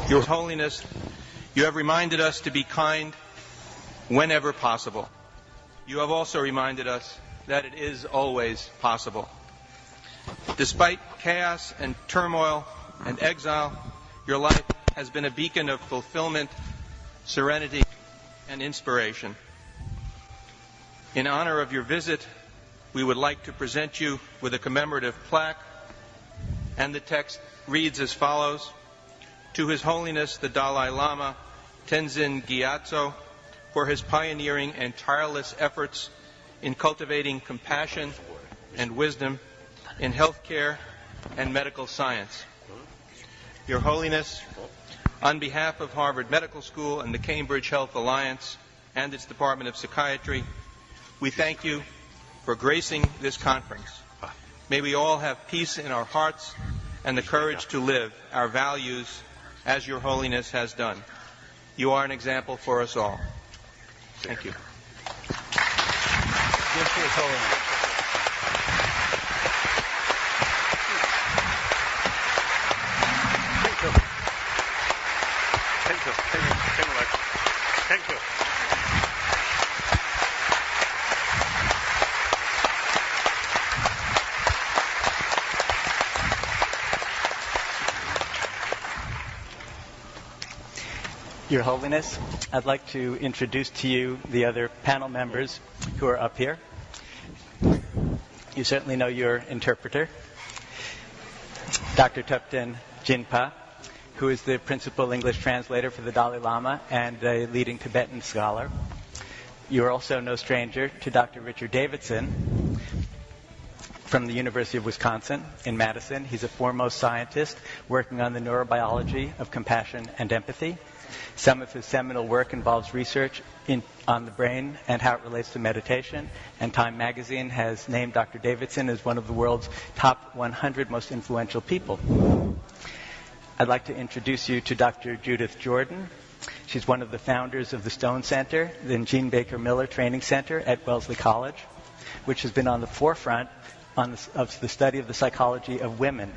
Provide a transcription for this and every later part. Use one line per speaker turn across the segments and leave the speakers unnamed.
Your Holiness, you have reminded us to be kind whenever possible. You have also reminded us that it is always possible. Despite chaos and turmoil and exile, your life has been a beacon of fulfillment, serenity, and inspiration. In honor of your visit, we would like to present you with a commemorative plaque, and the text reads as follows: To His Holiness the Dalai Lama, Tenzin Gyatso, for his pioneering and tireless efforts in cultivating compassion and wisdom in healthcare and medical science. Your Holiness, on behalf of Harvard Medical School and the Cambridge Health Alliance and its Department of Psychiatry, we thank you for gracing this conference. May we all have peace in our hearts and the courage to live our values as Your Holiness has done. You are an example for us all. Thank you.
Give to His Holiness.
Thank you.
Your Holiness, I'd like to introduce to you the other panel members who are up here. You certainly know your interpreter, Dr. Thupten Jinpa, who is the principal English translator for the Dalai Lama and a leading Tibetan scholar. You are also no stranger to Dr. Richard Davidson from the University of Wisconsin in Madison. He's a foremost scientist working on the neurobiology of compassion and empathy. Some of his seminal work involves research on the brain and how it relates to meditation, and Time magazine has named Dr. Davidson as one of the world's top 100 most influential people. I'd like to introduce you to Dr. Judith Jordan. She's one of the founders of the Stone Center, the Jean Baker Miller Training Center at Wellesley College, which has been on the forefront of the study of the psychology of women.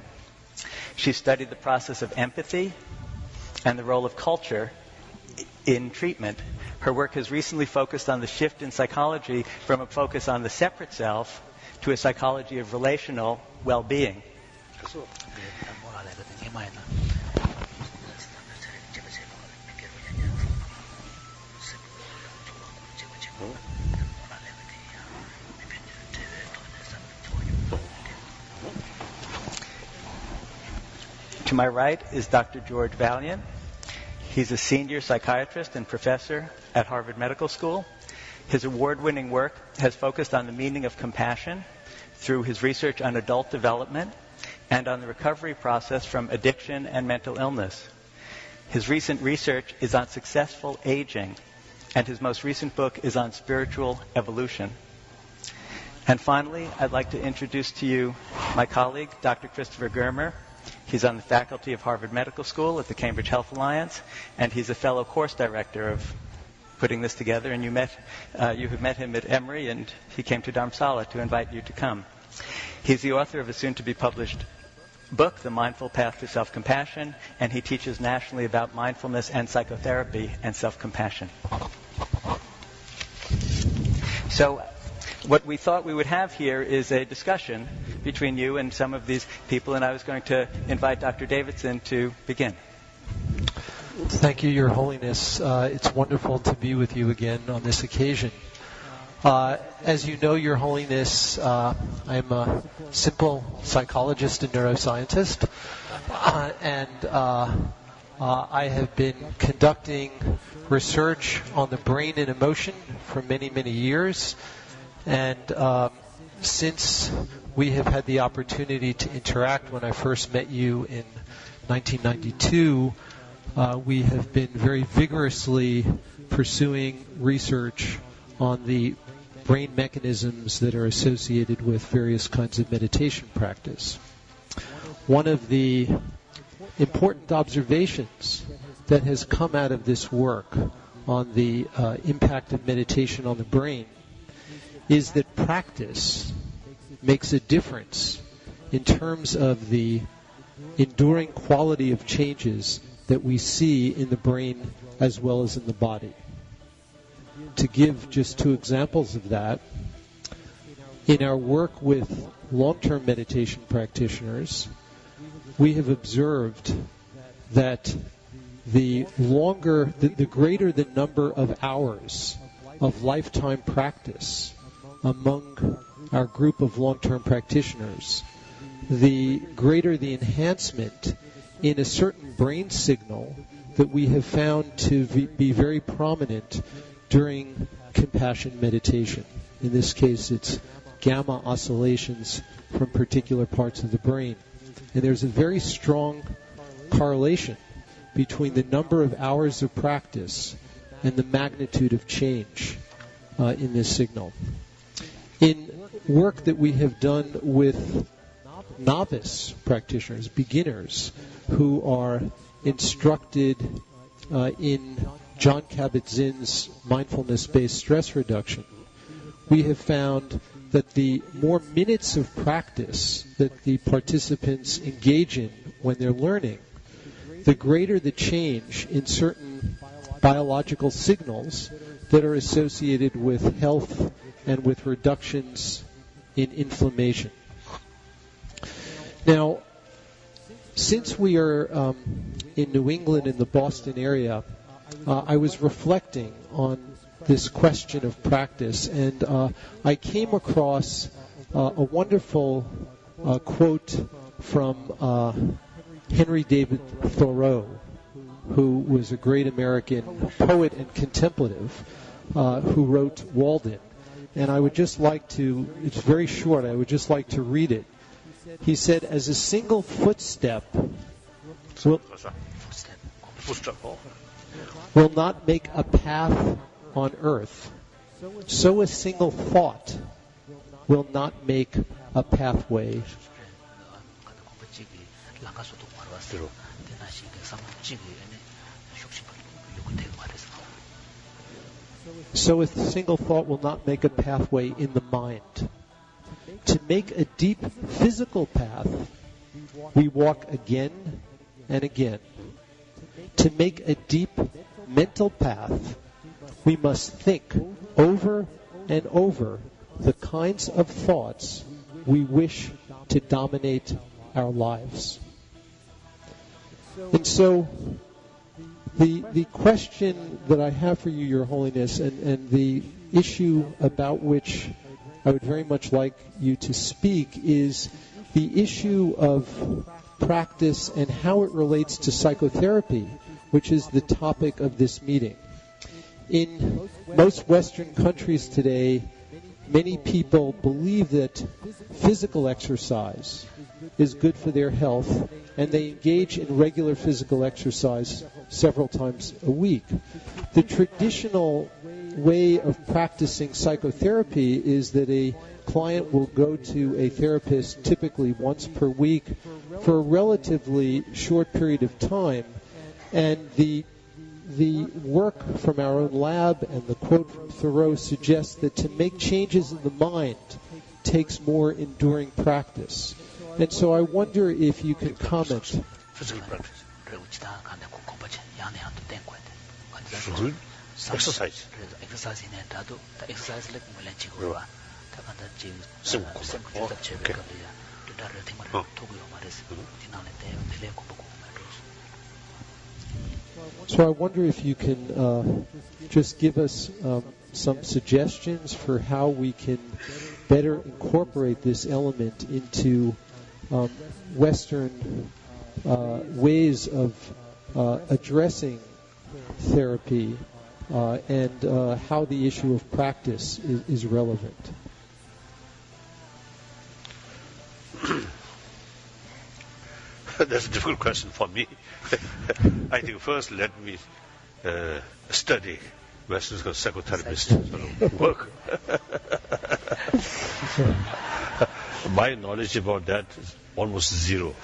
She studied the process of empathy and the role of culture in treatment. Her work has recently focused on the shift in psychology from a focus on the separate self to a psychology of relational well-being. To my right is Dr. George Valiant. He's a senior psychiatrist and professor at Harvard Medical School. His award-winning work has focused on the meaning of compassion through his research on adult development and on the recovery process from addiction and mental illness. His recent research is on successful aging, and his most recent book is on spiritual evolution. And finally, I'd like to introduce to you my colleague, Dr. Christopher Germer. He's on the faculty of Harvard Medical School at the Cambridge Health Alliance, and he's a fellow course director of putting this together. And you have met him at Emory, and he came to Dharamsala to invite you to come. He's the author of a soon-to-be-published book, The Mindful Path to Self-Compassion, and he teaches nationally about mindfulness and psychotherapy and self-compassion. So what we thought we would have here is a discussion between you and some of these people, and I was going to invite Dr. Davidson to begin.
Thank you, Your Holiness. It's wonderful to be with you again on this occasion. As you know, Your Holiness, I'm a simple psychologist and neuroscientist, and I have been conducting research on the brain and emotion for many, many years. And since we have had the opportunity to interact when I first met you in 1992, we have been very vigorously pursuing research on the brain mechanisms that are associated with various kinds of meditation practice. One of the important observations that has come out of this work on the impact of meditation on the brain is that practice makes a difference in terms of the enduring quality of changes that we see in the brain as well as in the body. To give just 2 examples of that, in our work with long-term meditation practitioners, we have observed that the greater the number of hours of lifetime practice among our group of long-term practitioners, the greater the enhancement in a certain brain signal that we have found to be very prominent during compassion meditation. In this case, it's gamma oscillations from particular parts of the brain. And there's a very strong correlation between the number of hours of practice and the magnitude of change in this signal. In work that we have done with novice practitioners, beginners, who are instructed in Jon Kabat-Zinn's mindfulness-based stress reduction, we have found that the more minutes of practice that the participants engage in when they're learning, the greater the change in certain biological signals that are associated with health and with reductions in inflammation. Now, since we are in New England, in the Boston area, I was reflecting on this question of practice, and I came across a wonderful quote from Henry David Thoreau, who was a great American poet and contemplative, who wrote Walden. And I would just like to, it's very short, I would just like to read it. He said, "As a single footstep will not make a path on earth, so a single thought will not make a pathway." So a single thought will not make a pathway in the mind. To make a deep physical path, we walk again and again. To make a deep mental path, we must think over and over the kinds of thoughts we wish to dominate our lives. And so, the question that I have for you, Your Holiness, and the issue about which I would very much like you to speak is the issue of practice and how it relates to psychotherapy, which is the topic of this meeting. In most Western countries today, many people believe that physical exercise is good for their health, and they engage in regular physical exercise several times a week. The traditional way of practicing psychotherapy is that a client will go to a therapist typically once per week for a relatively short period of time, and the work from our own lab and the quote from Thoreau suggests that to make changes in the mind takes more enduring practice. And so I wonder if you can comment.
Physical practice. Exercise.
So I wonder if you can just give us some suggestions for how we can better incorporate this element into Western ways of addressing therapy and how the issue of practice is relevant.
That's a difficult question for me. I think first let me study Western psychotherapist work. My knowledge about that is almost zero.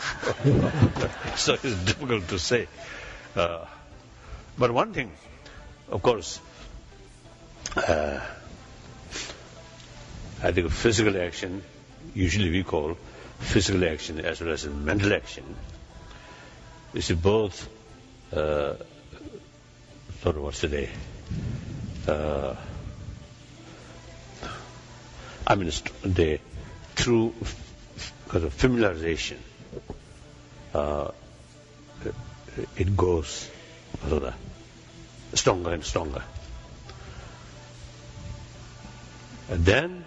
So it's difficult to say. But one thing, of course, I think physical action, usually we call physical action as well as mental action, is both sort of what's today? Through familiarization, it goes stronger and stronger. And then,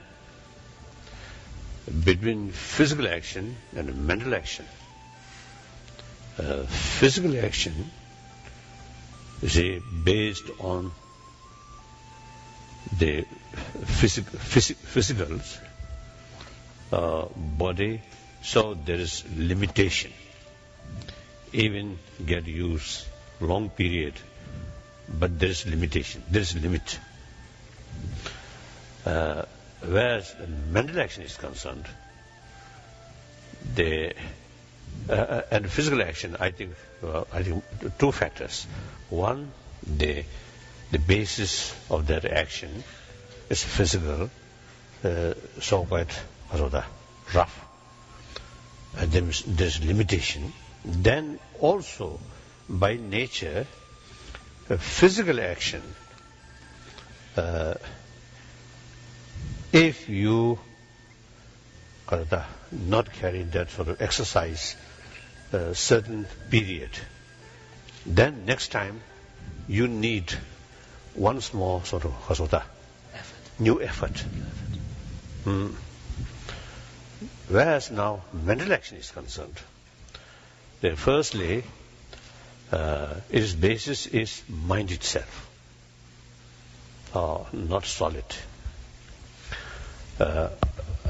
between physical action and mental action, physical action is based on the physicals, body, so there is limitation. Even get used long period, but there is limitation, there is limit. Whereas mental action is concerned, and physical action, I think two factors. One, the basis of that action is physical, so quite rough, and then there's limitation. Then also, by nature, physical action, if you not carry that sort of exercise certain period, then next time you need once more sort of new effort. Whereas now mental action is concerned, then firstly, its basis is mind itself, not solid.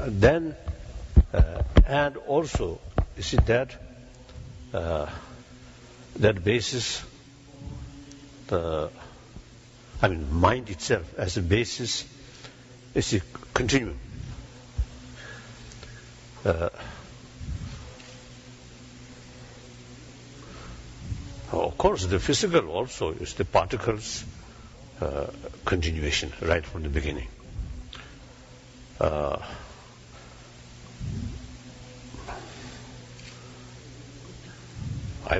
Then, and also, you see that basis, mind itself as a basis is a continuum. Of course, the physical also is the particles continuation right from the beginning. I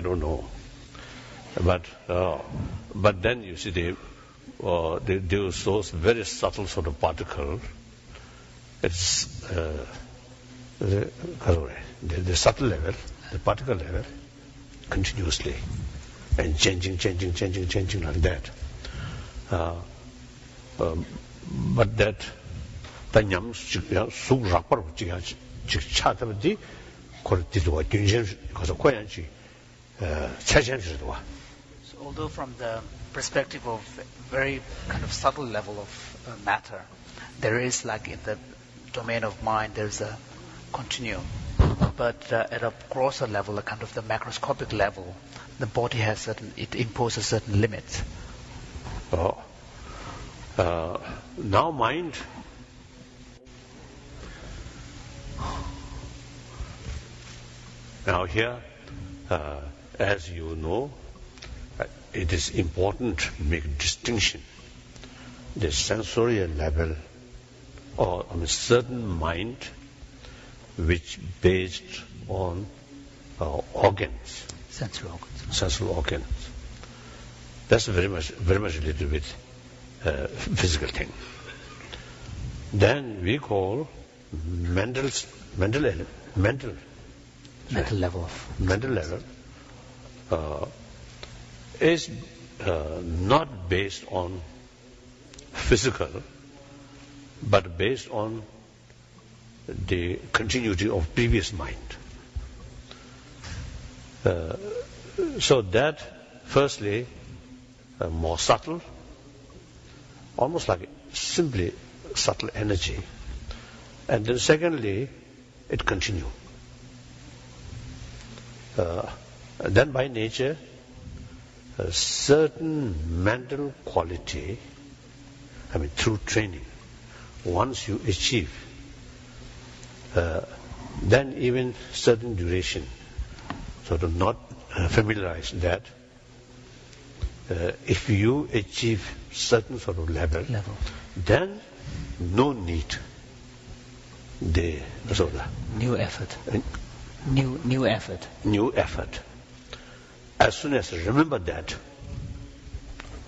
don't know, but then you see they use those very subtle sort of particle. It's the subtle level, the particle level, continuously, and changing like that. But that tanyam suk rakpar chikchatabdi kortidwa gyunjen because of koyanchi chajanjidwa.
So although from the perspective of very kind of subtle level of matter, there is, like in the domain of mind, there's a continuum. But at a grosser level, a kind of the macroscopic level, the body has it imposes certain limits.
Now mind, now here, as you know, it is important to make distinction. The sensorial level, or on a certain mind, which based on organs, sensory organs. That's very much related with physical thing. Then we call mental level is not based on physical, but based on the continuity of previous mind. So that, firstly, more subtle, almost like simply subtle energy. And then secondly, it continues. Then by nature, a certain mental quality, through training, once you achieve, then even certain duration, sort of not familiarize that, if you achieve certain sort of level. Then no need the
new effort. New effort.
as soon as I remember that,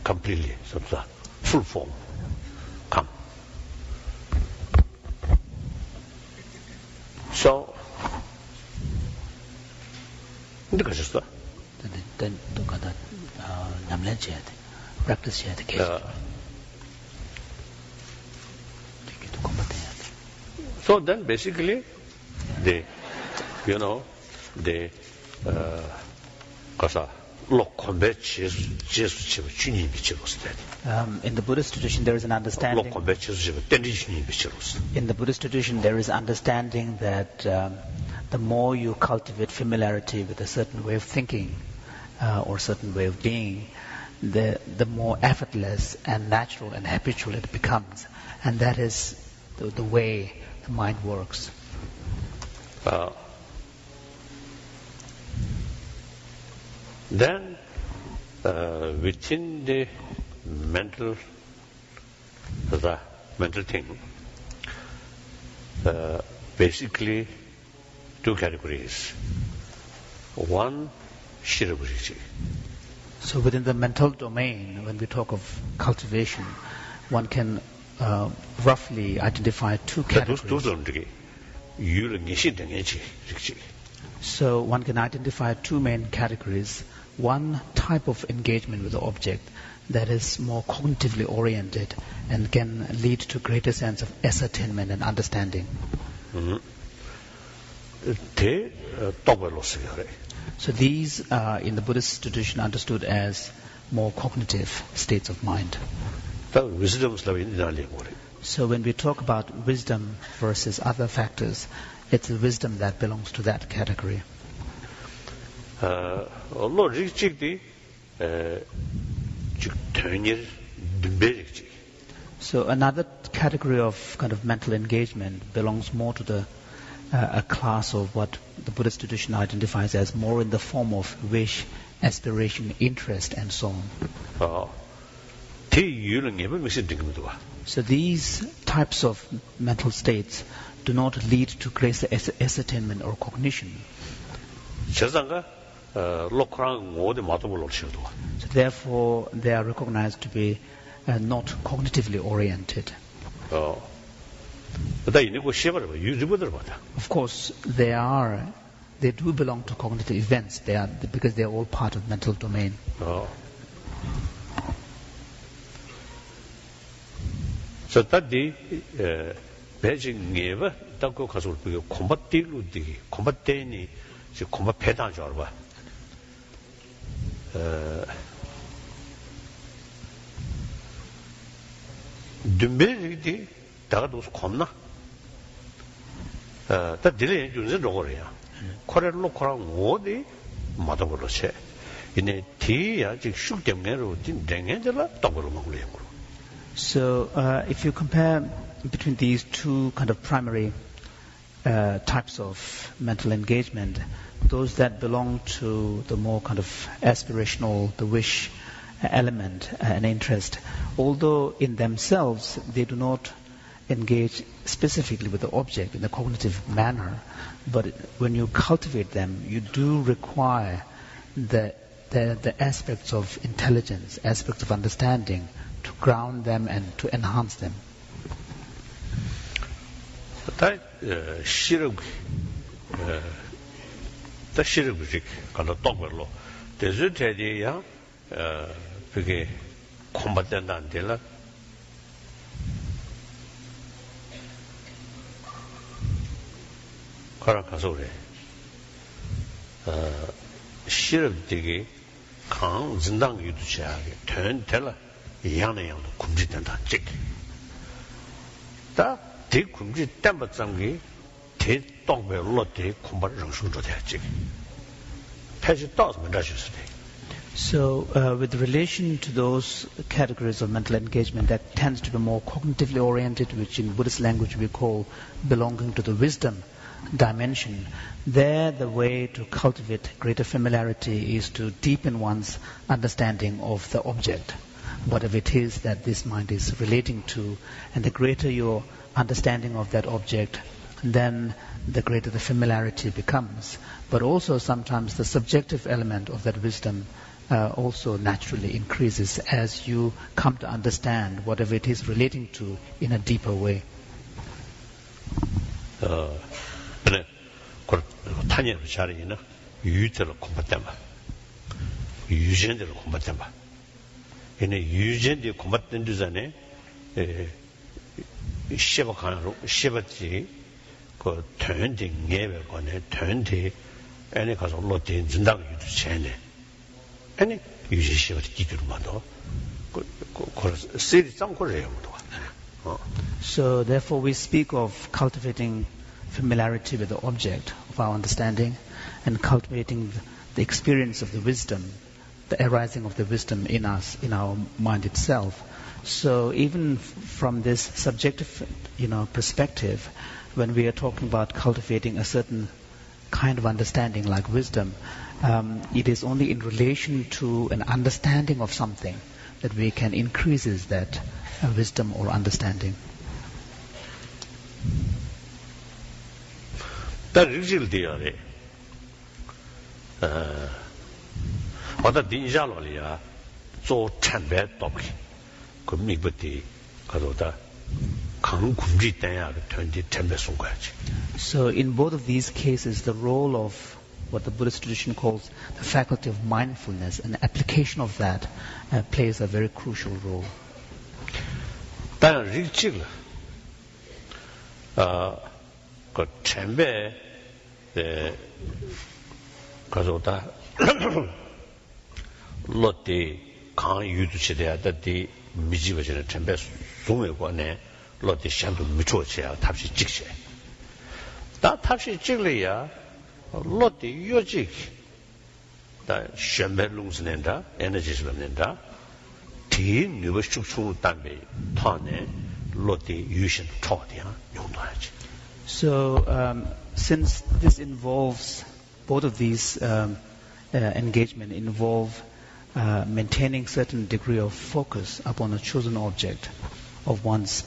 completely, so the full form come. So, 이렇게 하셨어?
practice 해야 돼, 계속.
So then basically, the
in the Buddhist tradition, there is an understanding. In the Buddhist tradition, there is understanding that the more you cultivate familiarity with a certain way of thinking or certain way of being, the more effortless and natural and habitual it becomes, and that is the way the mind works.
Then, within the mental thing, basically two categories. One, shiraburichi.
So within the mental domain, when we talk of cultivation, one can roughly identify two categories. So one can identify two main categories. One type of engagement with the object that is more cognitively oriented and can lead to greater sense of ascertainment and understanding. So these are in the Buddhist tradition understood as more cognitive states of mind. So when we talk about wisdom versus other factors, it's the wisdom that belongs to that category. So another category of kind of mental engagement belongs more to a class of what the Buddhist tradition identifies as more in the form of wish, aspiration, interest, and so on. So these types of mental states do not lead to greater ascertainment or cognition. So therefore, they are recognized to be not cognitively oriented. Of course, they do belong to cognitive events. Because they are all part of mental domain.
So that the Beijing never Dako Kasul combat the combat deni, the combat pedan jarba. Dumbedi Dagados Comna. That delay uses Rogoria. Corello Corang Wodi, Madavoloche. In a tea, I shook them narrow in Dangangela, Dogolomogli.
So if you compare between these two kind of primary types of mental engagement, those that belong to the more kind of aspirational, the wish element and interest, although in themselves they do not engage specifically with the object in a cognitive manner, but when you cultivate them, you do require the aspects of intelligence, aspects of understanding, to ground them and to enhance them.
That shirug, the shirug, kind of doggerlo. There's a idea, because combatant and dealer. Karakasore. Shirug digi, Kang Zindang Yuducha, turn teller. Yang kumjitanda jik. Da de kumjit temba zangi te dongbe lo de kumba rengshu zhe jik. Paji daos men zhe shi.
So with relation to those categories of mental engagement that tends to be more cognitively oriented, which in Buddhist language we call belonging to the wisdom dimension, there the way to cultivate greater familiarity is to deepen one's understanding of the object, whatever it is that this mind is relating to, and the greater your understanding of that object, then the greater the familiarity becomes. But also sometimes the subjective element of that wisdom also naturally increases as you come to understand whatever it is relating to in a deeper way.
탄연을 잘하기는 유전을 공부했단 말. 유전대로 공부했단 말. 얘네 유전대 공부했던 주전에 시바칸으로 시바지 그 전대 예배관에 전대 안에 가서 로데 진당 유도 전에 아니 유지 시바지 기준만도 그 세리 장고래요 뭐.
So therefore we speak of cultivating familiarity with the object of our understanding and cultivating the experience of the wisdom, the arising of the wisdom in us, in our mind itself. So even from this subjective, perspective, when we are talking about cultivating a certain kind of understanding like wisdom, it is only in relation to an understanding of something that we can increase that wisdom or understanding.
다 르질 되어래. 어다 딘자로리아 조 참배 돕기. 그 미부디 가도다 강군지 때야 전지 참배 쏜 거야지.
So in both of these cases the role of what the Buddhist tradition calls the faculty of mindfulness and the application of that plays a very crucial role.
다 르질 그 참배 가져다 로티 강 유두치대야다디 미지버지는 참배 송외관에 로티 샹도 미초치야 탑시 직세 다 탑시 직려야 로티 요직 다 셴벨룽스낸다 에너지스는다 디 뉴버 축축 담배 타네 로티 유신 초디야 용도하지.
So since this involves both of these engagement involve maintaining certain degree of focus upon a chosen object of one's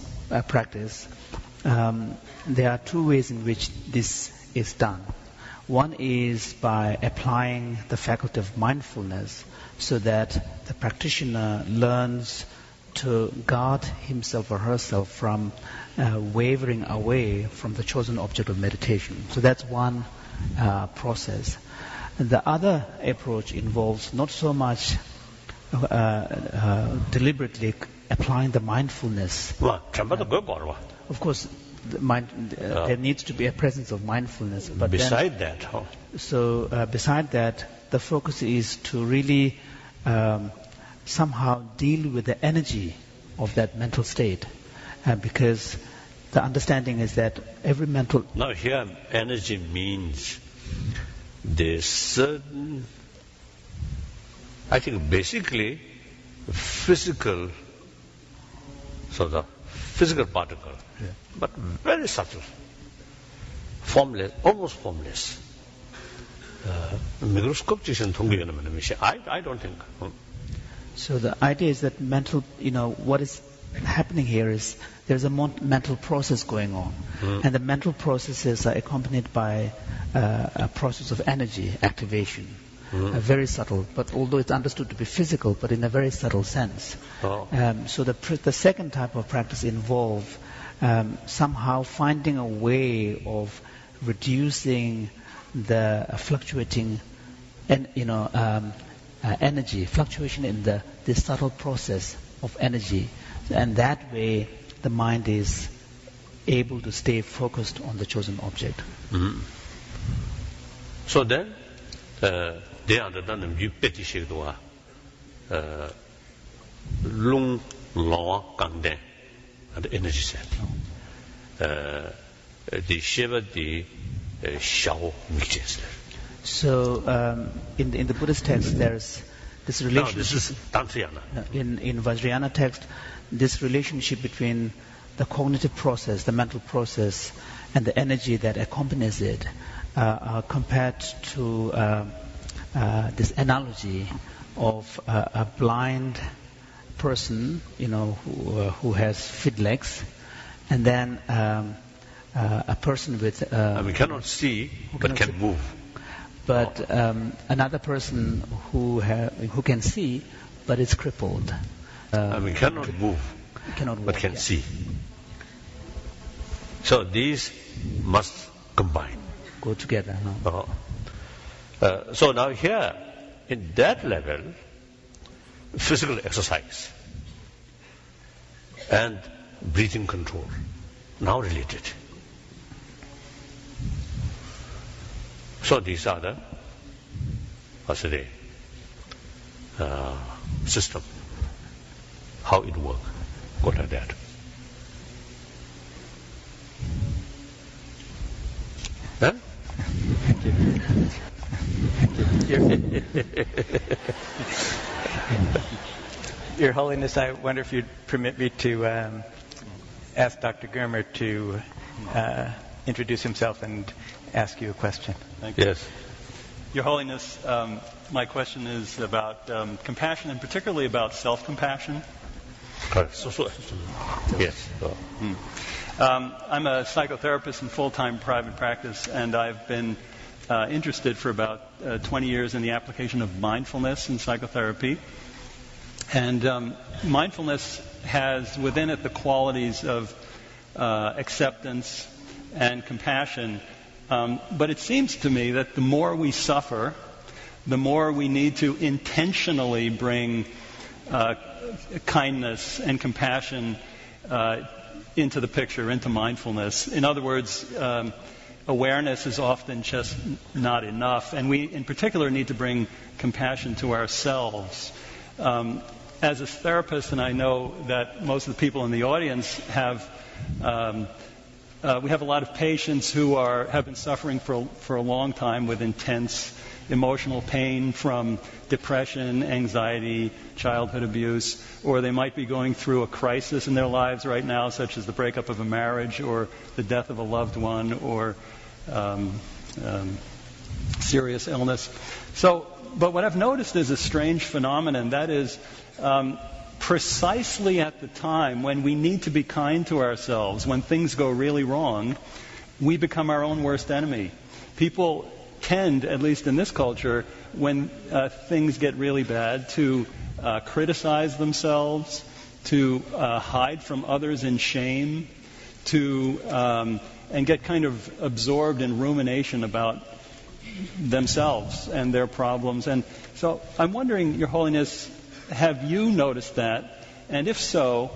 practice, there are two ways in which this is done. One is by applying the faculty of mindfulness so that the practitioner learns to guard himself or herself from wavering away from the chosen object of meditation. So that's one process. And the other approach involves not so much deliberately applying the mindfulness. Of course, there needs to be a presence of mindfulness. But
beside
that, the focus is to really somehow deal with the energy of that mental state, because the understanding is that every mental...
Now here energy means there's certain, I think basically physical, so the physical particle, but very subtle, formless, almost formless. Microscopic I don't think.
So the idea is that mental, what is happening here is there's a mental process going on. And the mental processes are accompanied by a process of energy activation. Very subtle, but although it's understood to be physical, but in a very subtle sense. So the second type of practice involves somehow finding a way of reducing the fluctuating energy, fluctuation in the subtle process of energy. And that way, the mind is able to stay focused on the chosen object.
So then, they understand the petty shake lung law kangden and energy set. The shiva the shao mixes.
So in the Buddhist text, there's this relationship.
No, this is Tantrayana.
In Vajrayana text, this relationship between the cognitive process, the mental process, and the energy that accompanies it, are compared to this analogy of a blind person, who has fit legs, and then a person with
we cannot see, but can move.
but another person who can see, but is crippled.
We cannot move,
Cannot walk,
but can
yeah.
see. So these must combine.
Go together. Huh?
So now here, in that level, physical exercise and breathing control, now related. So these are the, system, how it works, go like that. Huh?
Your Holiness, I wonder if you'd permit me to ask Dr. Germer to introduce himself and ask you a question.
Thank you.
Yes.
Your Holiness, my question is about compassion, and particularly about self-compassion.
Yes.
I'm a psychotherapist in full-time private practice, and I've been interested for about 20 years in the application of mindfulness in psychotherapy. And mindfulness has within it the qualities of acceptance and compassion. But it seems to me that the more we suffer, the more we need to intentionally bring kindness and compassion into the picture, into mindfulness. In other words, awareness is often just not enough, and we in particular need to bring compassion to ourselves. As a therapist, and I know that most of the people in the audience have, we have a lot of patients who have been suffering for a long time with intense emotional pain from depression, anxiety, childhood abuse, or they might be going through a crisis in their lives right now, such as the breakup of a marriage or the death of a loved one or serious illness. But what I've noticed is a strange phenomenon. That is, precisely at the time when we need to be kind to ourselves, when things go really wrong, we become our own worst enemy. People tend, at least in this culture, when things get really bad, to criticize themselves, to hide from others in shame, and get kind of absorbed in rumination about themselves and their problems. And so I'm wondering, Your Holiness, have you noticed that? And if so,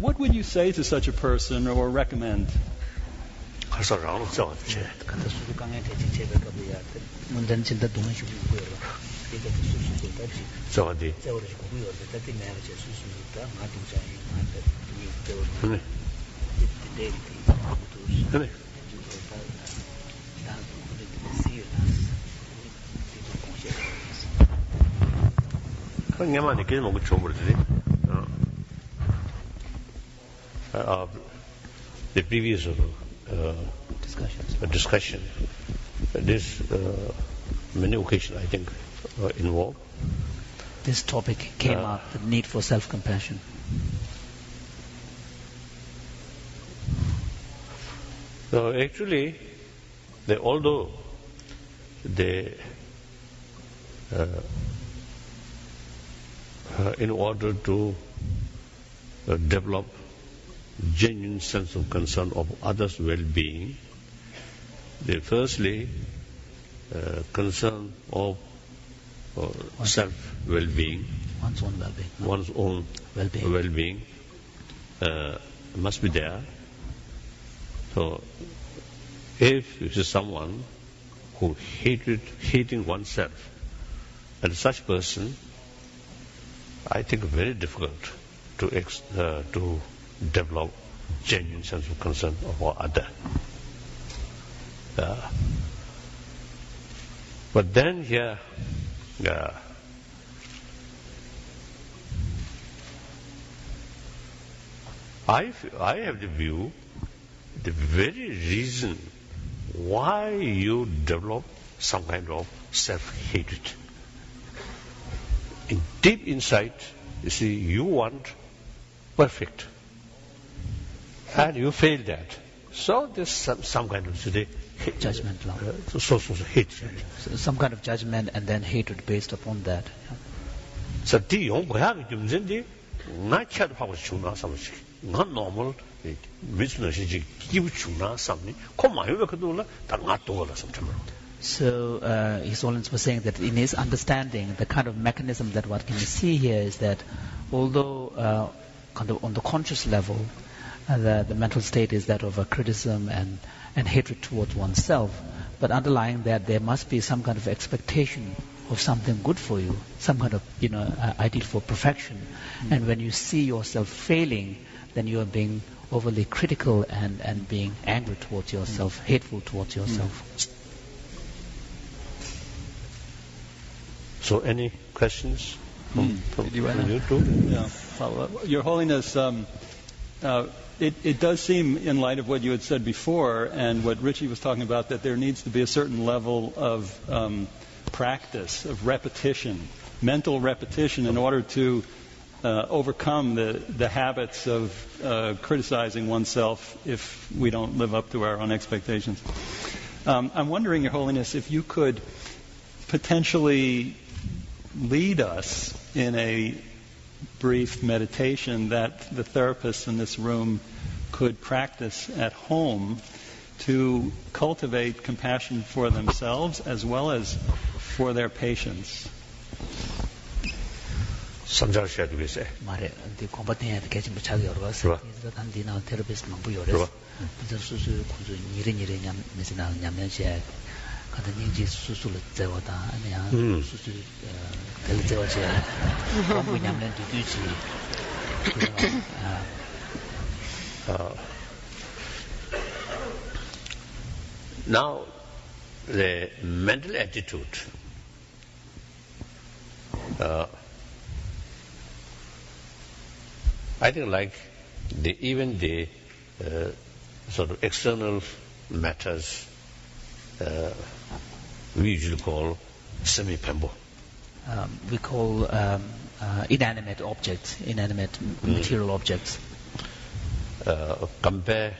what would you say to such a person or recommend?
The previous discussion, this many occasions I think involved.
This topic came up, the need for self-compassion.
So actually, although in order to develop genuine sense of concern of others' well-being, they firstly concern of self-well-being, one's own well-being must be there. So, if it is someone who hating oneself, and such person, I think very difficult to develop genuine sense of concern of other. But then here, I have the view, the very reason why you develop some kind of self-hatred. In deep inside, you see, you want perfect. And you fail that. So there's some kind of today
Judgment.
so hate.
So some kind of judgment and then hatred based upon that.
So the young boy have to do not chat about chuna something. Not normal business is give chuna something. Come on, you could do that not do something.
So His Holiness was saying that in his understanding, the kind of mechanism that one can see here is that although kind of on the conscious level, the mental state is that of a criticism and hatred towards oneself, but underlying that there must be some kind of expectation of something good for you, some kind of ideal for perfection. And when you see yourself failing, then you are being overly critical and being angry towards yourself, hateful towards yourself.
So any questions from you too?
Yeah, follow up. Your Holiness, it does seem, in light of what you had said before and what Richie was talking about, that there needs to be a certain level of practice, of repetition, mental repetition, in order to overcome the habits of criticizing oneself if we don't live up to our own expectations. I'm wondering, Your Holiness, if you could potentially lead us in a brief meditation that the therapists in this room could practice at home to cultivate compassion for themselves as well as for their patients.
samjharsha do say
Mare the combatin the catching chagi or was the tandina therapist mambu yores the susu kuzu nire nyam mesina nyamya che kada niji susu le zewata ania susu tel zewa che mambu nyamlen du chi
now the mental attitude I think like even the sort of external matters we usually call semi-pembo.
We call inanimate objects, inanimate material objects.
Compare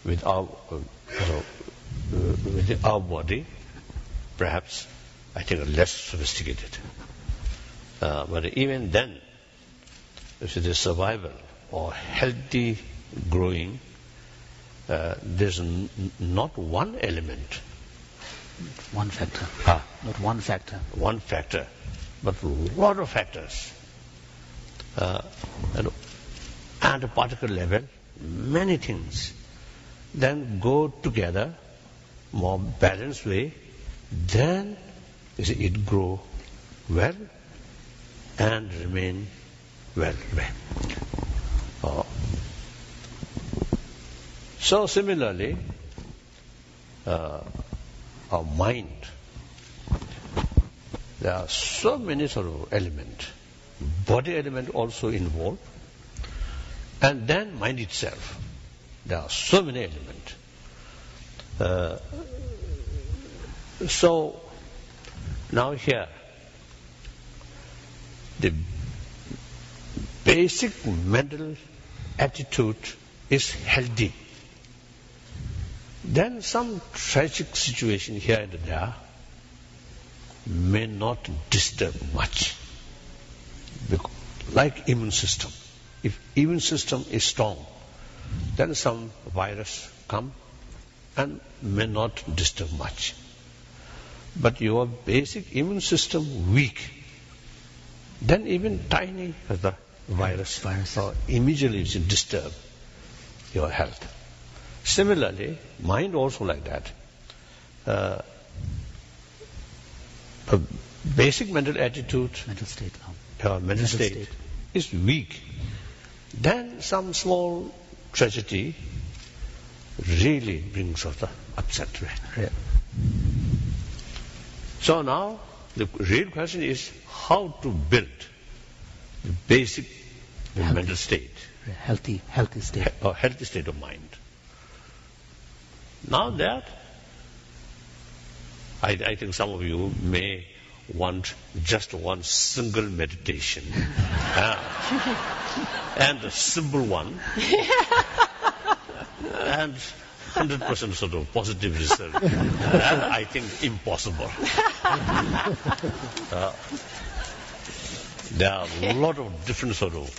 with our body, perhaps I think less sophisticated. But even then, if it is survival or healthy growing, there's not one element.
One factor. Not one factor.
One factor, but a lot of factors. And at a particular level, many things then go together, more balanced way, then it grow well and remain well. So similarly, our mind, there are so many sort of elements, body element also involved, and then mind itself. There are so many elements. So now here, the basic mental attitude is healthy. Then some tragic situation here and there may not disturb much. Like immune system. If immune system is strong, then some virus come and may not disturb much. But your basic immune system weak, then even tiny the virus immediately will disturb your health. Similarly, mind also like that. A basic mental attitude, mental state is weak. Then some small tragedy really brings out the upset.
Yeah.
So now the real question is how to build the basic mental state,
healthy state,
or healthy state of mind. Now that I think some of you may want just one single meditation and a simple one. and 100% sort of positive result. That I think impossible. There are a lot of different sort of,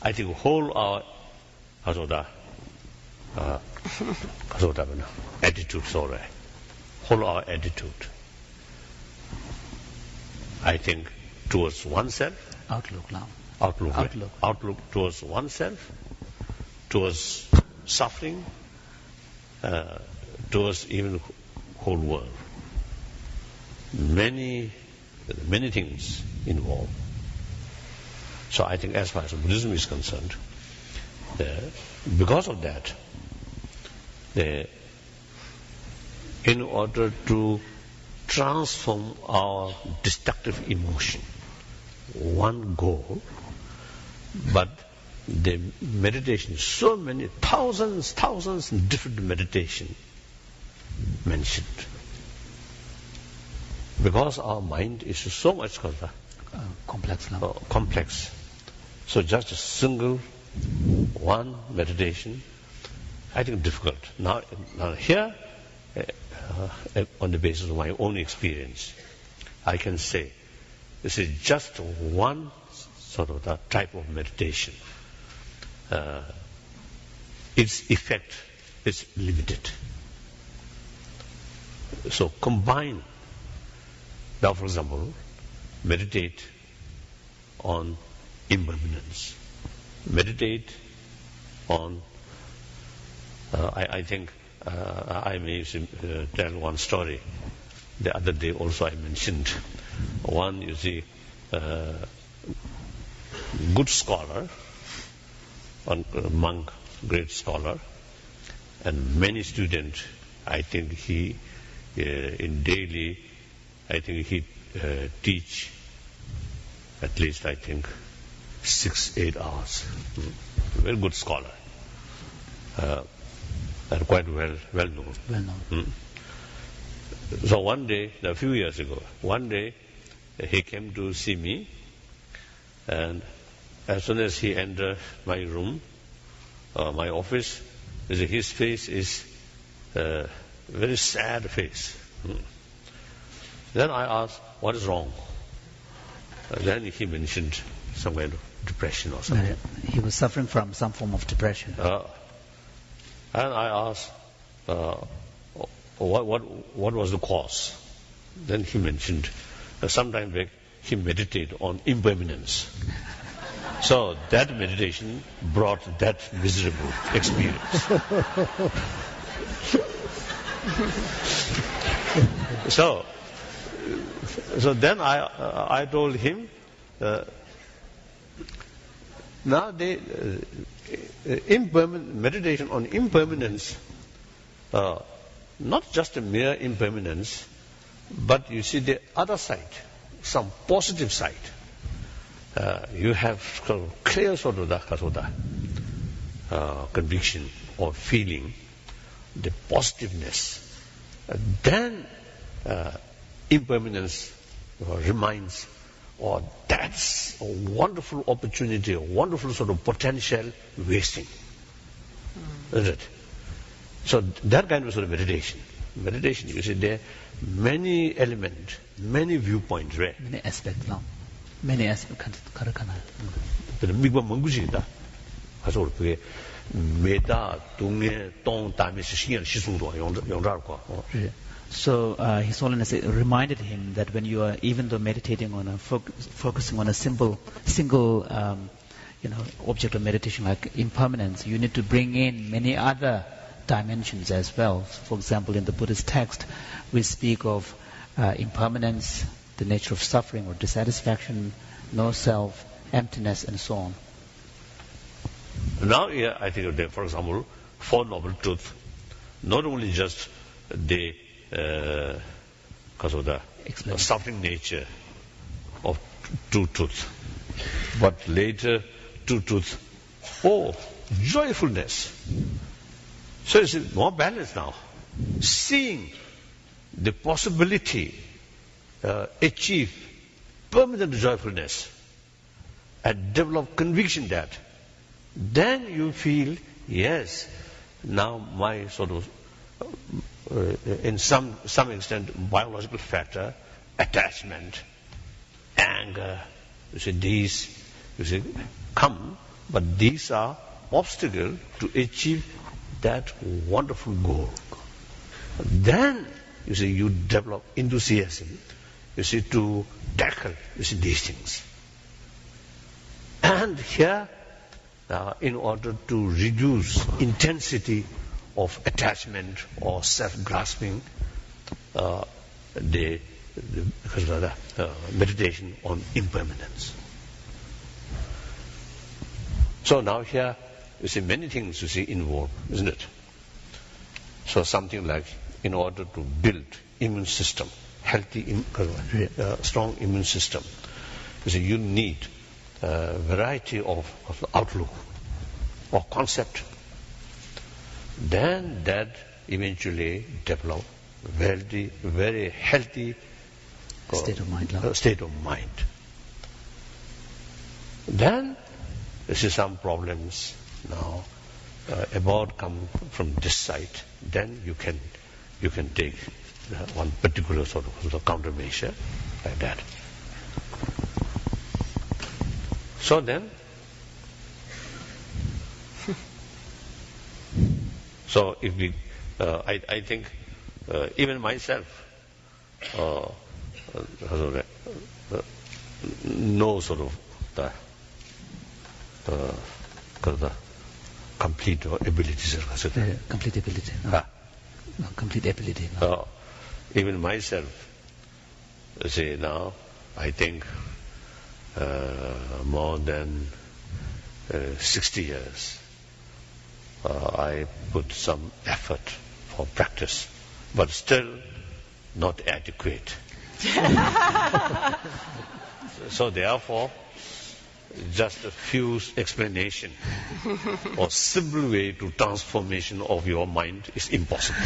I think whole our attitude, sorry. Whole our attitude. I think towards oneself.
Outlook now.
Outlook towards oneself, towards suffering, towards even whole world. Many things involved. So I think as far as Buddhism is concerned, because of that, in order to transform our destructive emotion, one goal, but the meditation, so many thousands different meditation mentioned. Because our mind is so much complex. So just a single one meditation, I think difficult. Now here, on the basis of my own experience, I can say this is just one sort of that type of meditation. Its effect is limited. So combine. Now, for example, meditate on impermanence. Meditate on, I think, I may tell one story. The other day also I mentioned one, you see, good scholar, a monk, great scholar, and many students. I think he, in daily, I think he teach at least, I think, 6-8 hours. Very good scholar. And quite well known. So one day, a few years ago, one day he came to see me, and as soon as he entered my room, my office, his face is a very sad face. Then I asked, what is wrong? Then he mentioned some kind of depression or something.
He was suffering from some form of depression.
And I asked, what was the cause? Then he mentioned, sometime back he meditated on impermanence. So that meditation brought that miserable experience. So then I told him, now the meditation on impermanence, not just a mere impermanence, but you see the other side, some positive side. You have clear sort of conviction or feeling, the positiveness. Then impermanence reminds, that's a wonderful opportunity, a wonderful sort of potential wasting. Isn't it? So that kind of sort of meditation, you see, there are many elements, many viewpoints, right?
Many aspects now. Many aspects.
미국 문구지다. 가서 그게 메다 동네 동 다음에 신경 시수도 용자할 거.
So His Holiness reminded him that when you are, even though meditating on focusing on a single object of meditation like impermanence, you need to bring in many other dimensions as well. For example, in the Buddhist text, we speak of impermanence, the nature of suffering or dissatisfaction, no self, emptiness, and so on.
Now, I think that, for example, Four Noble Truths, not only just the because of the suffering nature of two truths, but later two truths, joyfulness. So it's more balanced now. Seeing the possibility achieve permanent joyfulness and develop conviction that, then you feel, yes, now my sort of, in some extent, biological factor, attachment, anger, these, come, but these are obstacles to achieve that wonderful goal. Then, you develop enthusiasm, to tackle, these things. And here, in order to reduce intensity of attachment or self-grasping, meditation on impermanence. So now here, many things involved, isn't it? So something like, in order to build immune system, healthy, strong immune system, you need a variety of outlook or concept. Then that eventually develop very healthy state of mind. Then this is some problems now about come from this side. Then you can take one particular sort of countermeasure like that. So then, so if we, I think even myself no sort of the complete abilities.
Complete ability. No. No, complete ability. No.
Even myself, say now, I think more than 60 years, I put some effort for practice, but still not adequate. So therefore, just a few explanation or simple way to transformation of your mind is impossible.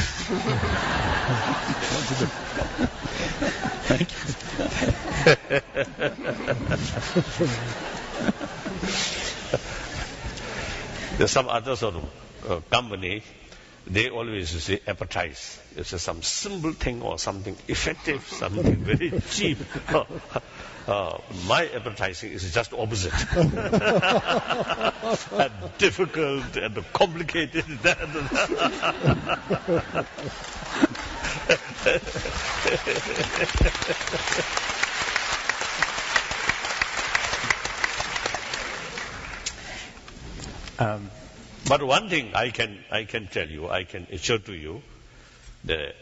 Thank you.
There's some other sort of company, they always say advertise. It's some simple thing or something effective, something very cheap. My advertising is just opposite. And difficult and complicated. But one thing I can tell you, I can assure to you, that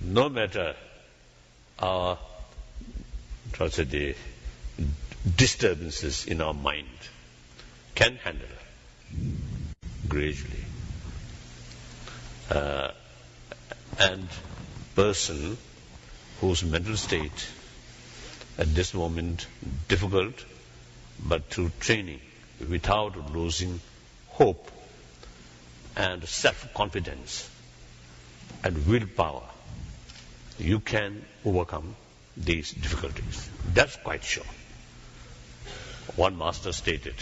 no matter our the disturbances in our mind can handle gradually. And person whose mental state at this moment difficult, but through training, without losing hope and self-confidence and willpower, you can overcome these difficulties. That's quite sure. One master stated,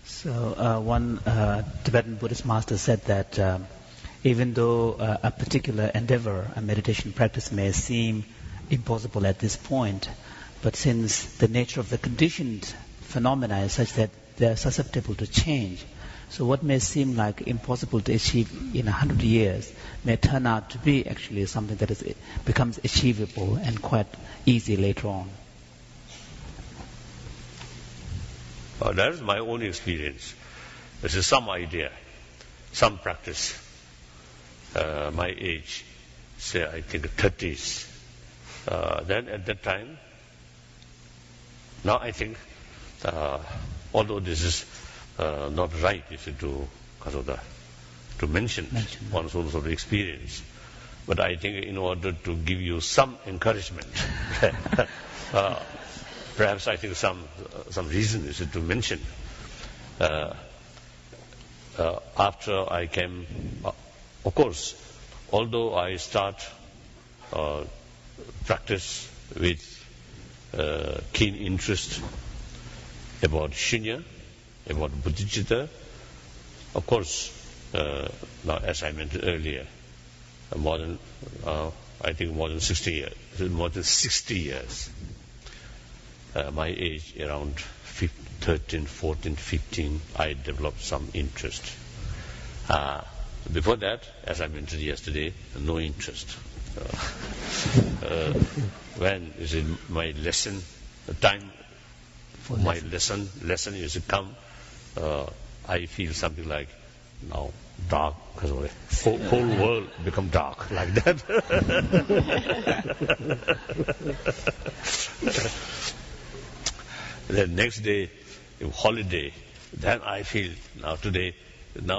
So one Tibetan Buddhist master said that even though a particular endeavor, a meditation practice may seem impossible at this point, but since the nature of the conditioned phenomena is such that they are susceptible to change, so what may seem like impossible to achieve in 100 years may turn out to be actually something that becomes achievable and quite easy later on.
That is my own experience. This is some idea, some practice. My age, say I think 30s. Then at that time, now I think, although this is not right if you do to mention one's own sort of experience, but I think in order to give you some encouragement, perhaps I think some reason is to mention. After I came, of course, although I start practice with keen interest about Shunya, about Bodhicitta. Of course, now as I mentioned earlier, more than 60 years. More than 60 years. My age, around 13, 14, 15, I developed some interest. Before that, as I mentioned yesterday, no interest. When is it my lesson time? For my lesson is to come. I feel something like now dark, because the whole world become dark like that. The next day, holiday, then I feel now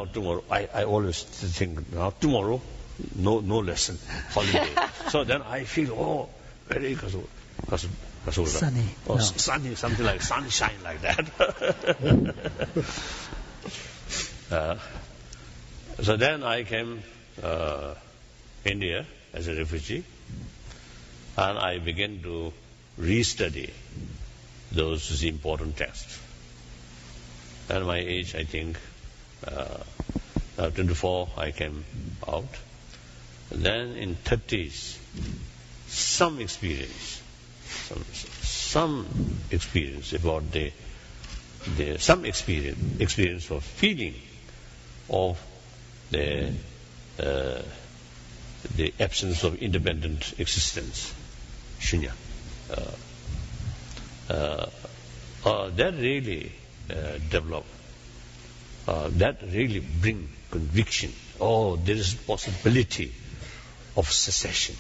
tomorrow. I always think now tomorrow, no lesson, holiday. So then I feel very sunny. Sunny, something like sunshine like that. So then I came India as a refugee, and I began to restudy those important texts. At my age, I think, 24, I came out. And then in 30s, some experience about some experience of feeling of the absence of independent existence, shunya. That really developed. That really bring conviction. There is possibility of cessation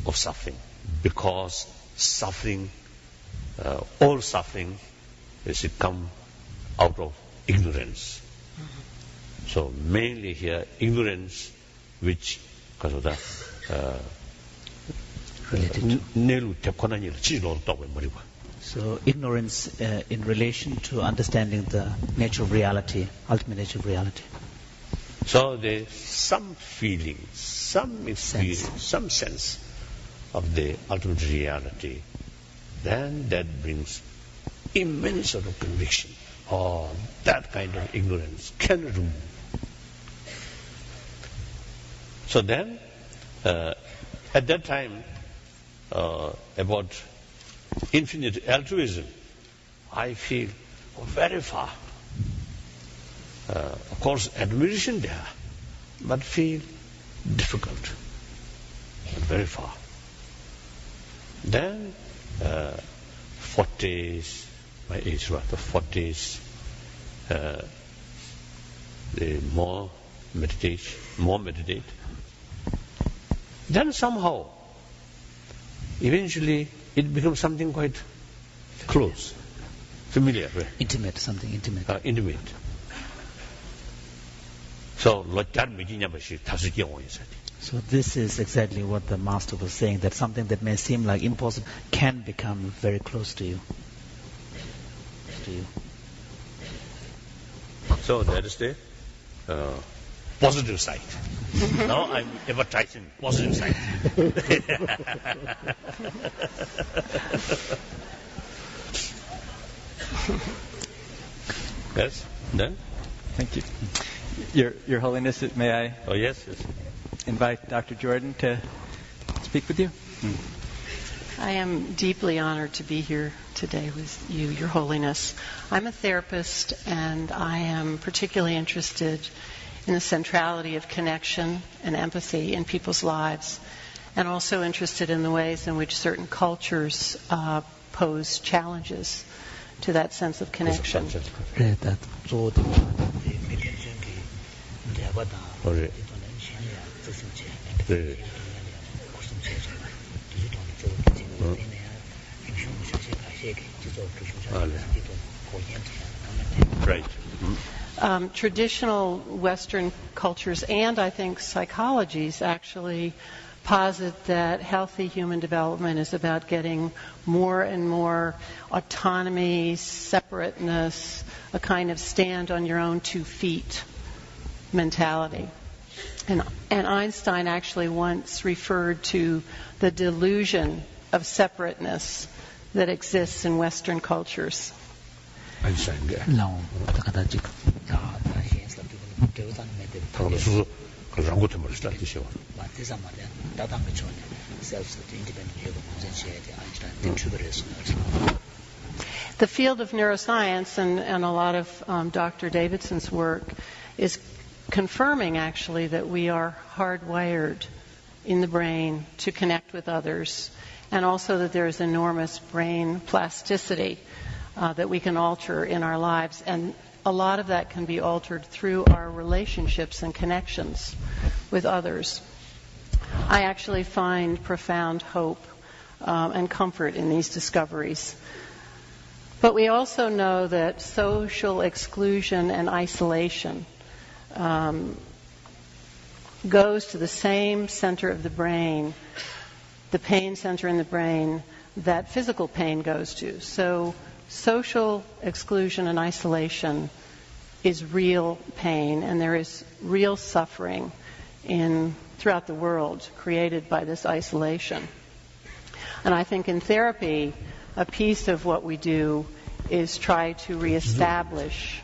of suffering, because suffering, all suffering, is come out of ignorance. So mainly here, ignorance, which because of that,
so ignorance in relation to understanding the nature of reality, ultimate nature of reality.
So there's some feeling, some experience, some sense of the ultimate reality. Then that brings immense sort of conviction. That kind of ignorance can remove. So then, at that time, about infinite altruism, I feel very far. Of course, admiration there, but feel difficult, very far. Then, 40s, my age was the 40s, the more meditate. Then somehow, eventually, it becomes something quite close, familiar.
Intimate, something intimate.
Intimate. So
this is exactly what the master was saying, that something that may seem like impossible can become very close to you.
So that is the positive side. Now I'm advertising positive side. Yes, done?
Thank you. Your Holiness, may I
yes.
invite Dr. Jordan to speak with you?
I am deeply honored to be here today with you, Your Holiness. I'm a therapist, and I am particularly interested in the centrality of connection and empathy in people's lives, and also interested in the ways in which certain cultures pose challenges to that sense of connection.
Right.
Traditional Western cultures and I think psychologies actually posit that healthy human development is about getting more and more autonomy, separateness, a kind of stand on your own 2 feet mentality. And Einstein actually once referred to the delusion of separateness that exists in Western cultures.
เรา그다가지고 다 해서 교단 매들
그래서 그런 것도 모르시다 드셔.
맞대서 말이야. 나당 그 전에 self independent yoga 본전시에 Einstein contributed.
The field of neuroscience and a lot of Dr. Davidson's work is confirming actually that we are hardwired in the brain to connect with others, and also that there is enormous brain plasticity that we can alter in our lives, and a lot of that can be altered through our relationships and connections with others. I actually find profound hope and comfort in these discoveries. But we also know that social exclusion and isolation goes to the same center of the brain, the pain center in the brain, that physical pain goes to. So social exclusion and isolation is real pain, and there is real suffering throughout the world created by this isolation. And I think in therapy, a piece of what we do is try to reestablish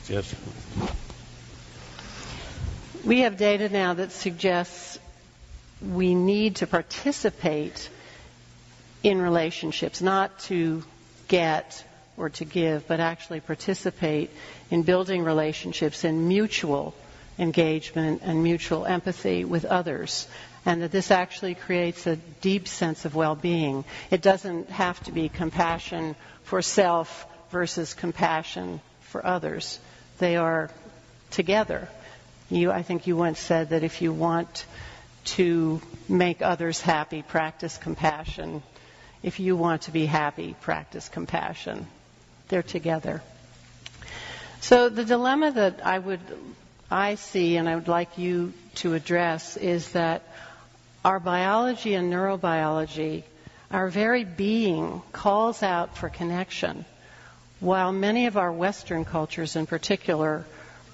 Yes.
We have data now that suggests we need to participate in relationships, not to get or to give, but actually participate in building relationships in mutual engagement and mutual empathy with others, and that this actually creates a deep sense of well-being. It doesn't have to be compassion for self versus compassion for others. They are together. I think you once said that if you want to make others happy, practice compassion. If you want to be happy, practice compassion. They're together. So the dilemma that I see and I would like you to address is that our biology and neurobiology, our very being, calls out for connection, while many of our Western cultures in particular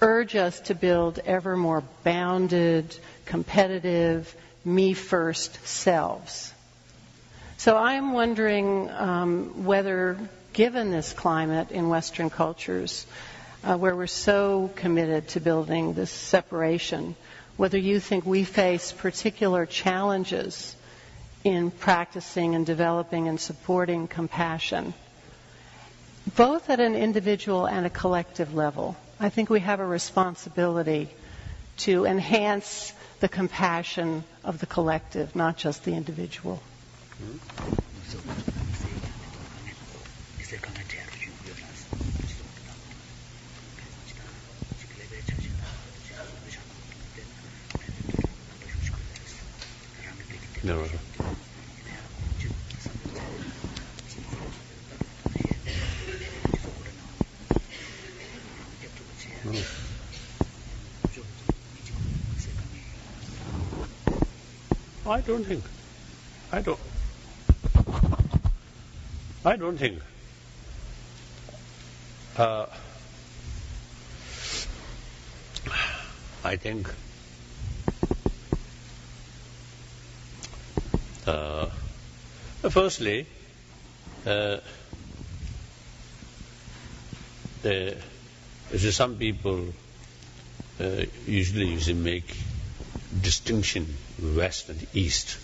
urge us to build ever more bounded, competitive, me-first selves. So I'm wondering whether, given this climate in Western cultures, where we're so committed to building this separation, whether you think we face particular challenges in practicing and developing and supporting compassion, both at an individual and a collective level. I think we have a responsibility to enhance the compassion of the collective, not just the individual.
No. I don't think. I think firstly, some people usually make distinction west and east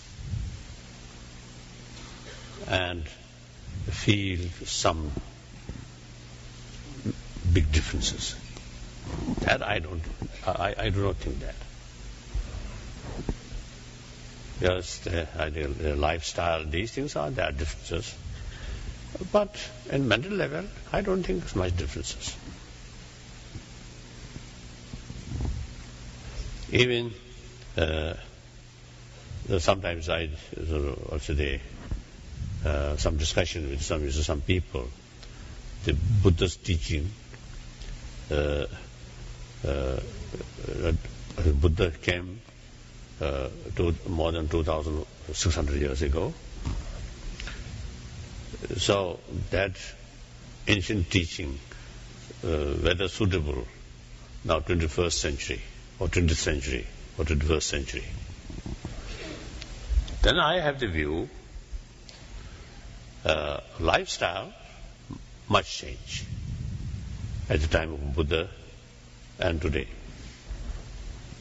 and feel some big differences. That I do not think that. Yes, the lifestyle, these things are there differences. But in mental level, I don't think there's much differences. Even sometimes also some discussion with some people. The Buddha's teaching, Buddha came to more than 2,600 years ago. So that ancient teaching, whether suitable now 21st century or 20th century or 21st century. Then I have the view, lifestyle much change at the time of Buddha and today.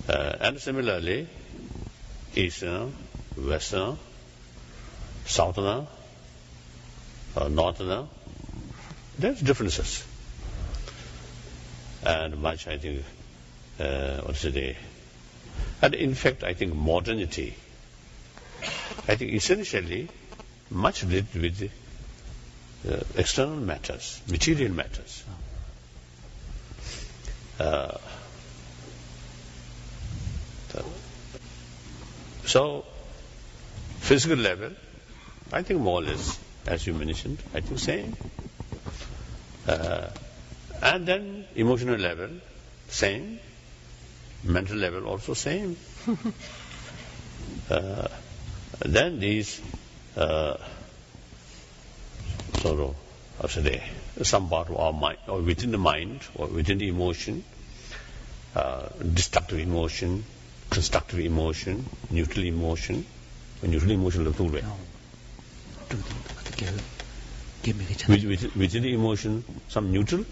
And similarly, Eastern, Western, Southerner, Northerner, there's differences. And much, I think, and in fact, I think modernity, I think essentially much related with external matters, material matters. So, physical level, I think more or less, as you mentioned, I think same. And then emotional level, same. Mental level also same. Then these some part of our mind, or within the mind, or within the emotion, destructive emotion, constructive emotion, neutral emotion. Neutral emotion is two ways. Within the emotion, some neutral.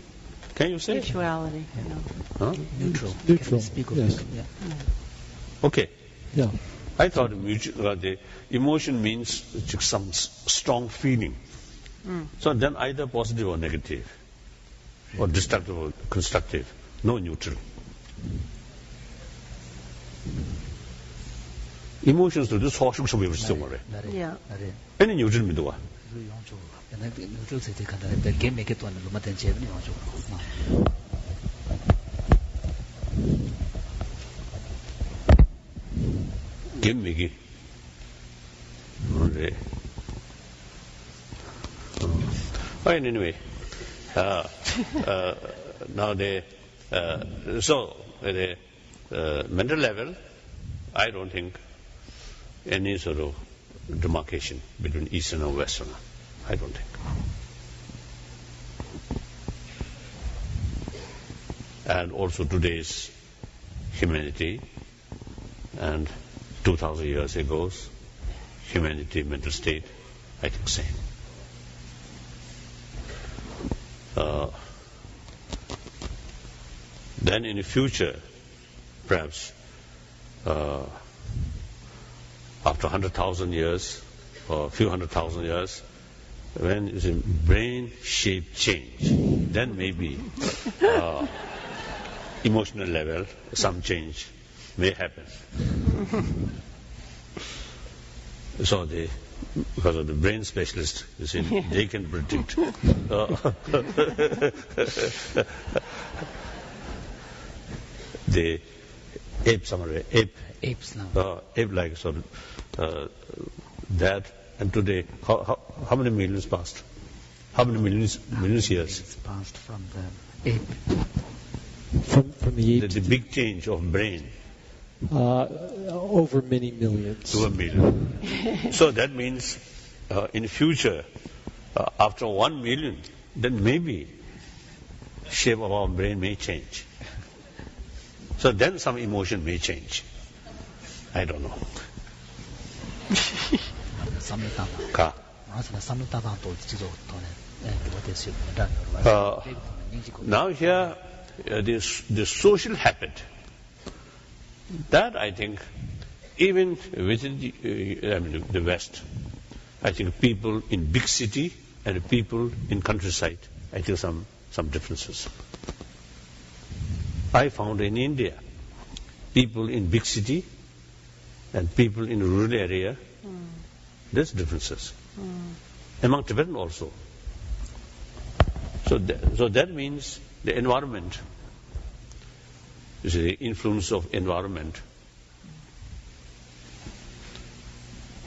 Can you say?
Mutuality.
Huh?
Neutral.
Yes.
Okay.
Yeah.
I thought the emotion means some strong feeling. So then either positive or negative, or destructive or constructive, no neutral. Emotions do this horse should be similar.
Yeah.
Any neutral me do. Give me. Anyway, now the mental level, I don't think any sort of demarcation between Eastern and Western. I don't think. And also today's humanity and 2,000 years ago's humanity mental state, I think same. Then in the future, perhaps after 100,000 years or a few 100,000 years, when it's a brain shape change, then maybe emotional level, some change may happen. So because of the brain specialist, you see, they can predict. The apes now. Ape like sort of that. And today, how many millions passed? How many millions years?
It's passed from the ape.
From the ape.
The big change of brain.
Over many millions.
To a million. So that means in the future, after 1 million, then maybe shape of our brain may change. So then some emotion may change. I don't know. Now here, the social habit, that I think, even within the West, I think people in big city and people in countryside, I think some differences. I found in India, people in big city and people in rural area, there's differences. Among Tibetan also. So that means the environment, you see, the influence of environment.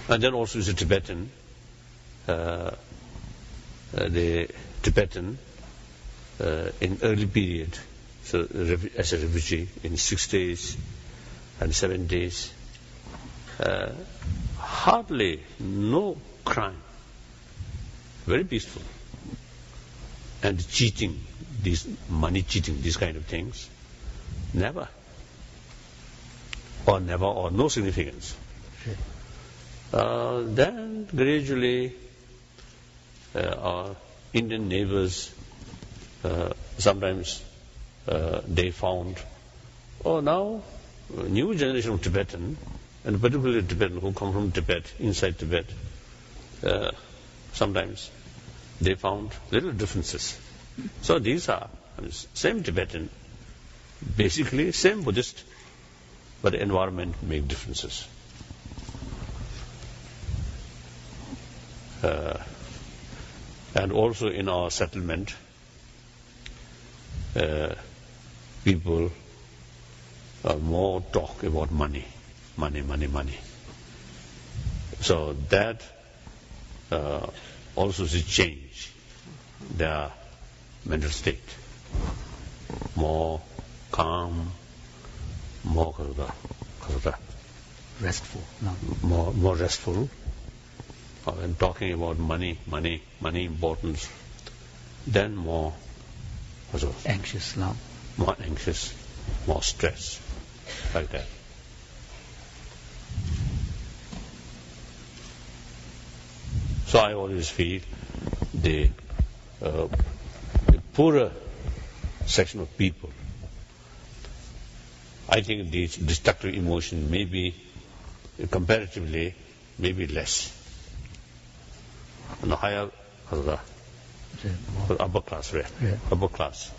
And then also is a Tibetan, the Tibetan in early period, so as a refugee in 6 days and 7 days, hardly no crime, very peaceful, and cheating, money cheating, these kind of things, never, or no significance. Then gradually our Indian neighbors, sometimes they found, now new generation of Tibetan, and particularly Tibetan who come from Tibet, inside Tibet, sometimes they found little differences. So these are same Tibetan, basically same Buddhist, but the environment make differences. And also in our settlement, people more talk about money. So that also is a change their mental state. More calm, more
Restful. No.
more restful. When talking about money importance, then more
Anxious. No.
more anxious, more stress, like that. So I always feel the poorer section of people, I think the destructive emotion may be comparatively maybe less. And the higher upper class, right?
Yeah.
Upper class,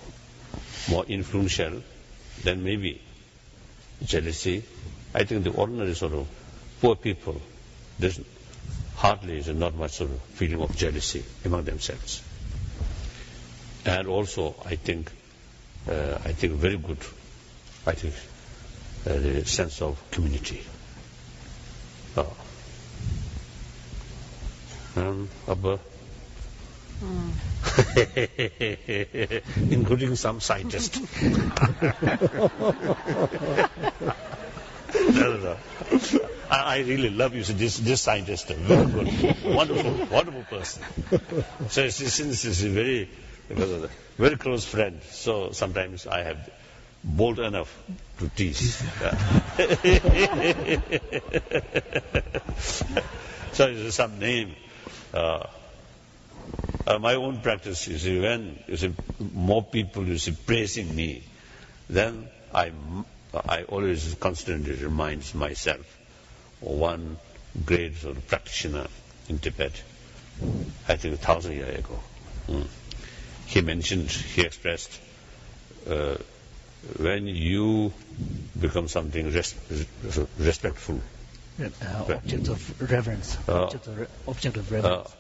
more influential, then maybe jealousy. I think the ordinary sort of poor people, there's hardly not much sort of feeling of jealousy among themselves. And also, I think very good, the sense of community. Upper, including some scientists. No. I really love you. This scientist, very good, wonderful person. So since he's a very close friend, so sometimes I have bold enough to tease. So it's some name. My own practice, when more people praising me, then I always constantly remind myself of one great sort of practitioner in Tibet, I think 1,000 years ago. He expressed, when you become something respectful,
Object of reverence. Object of reverence.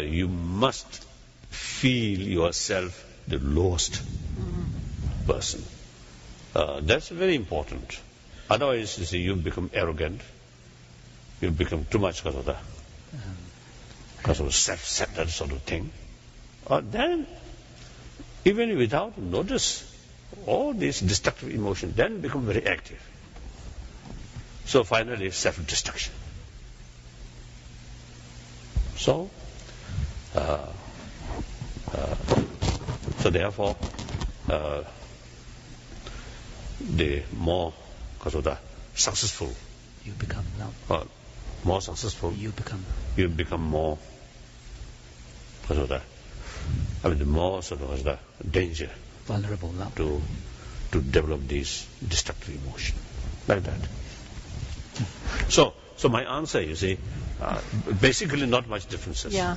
You must feel yourself the lowest person. That's very important. Otherwise, you become arrogant. You become too much because of self-centered sort of thing. Then, even without notice, all these destructive emotions then become very active. So finally, self-destruction. So therefore, the more successful
You become now.
More successful,
You become.
you become more the more the danger
Vulnerable now.
to develop these destructive emotion, like that. So my answer, you see, basically not much differences.
Yeah.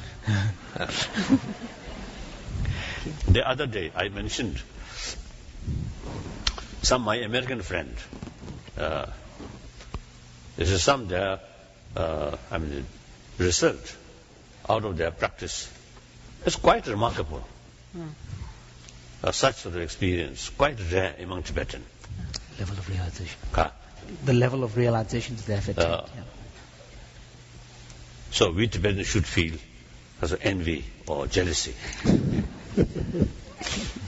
The other day I mentioned my American friend. This is some their result out of their practice. It's quite remarkable. Such sort of experience, quite rare among Tibetan.
Level of realization. The level of realization is there.
So we Tibetans should feel as envy or jealousy.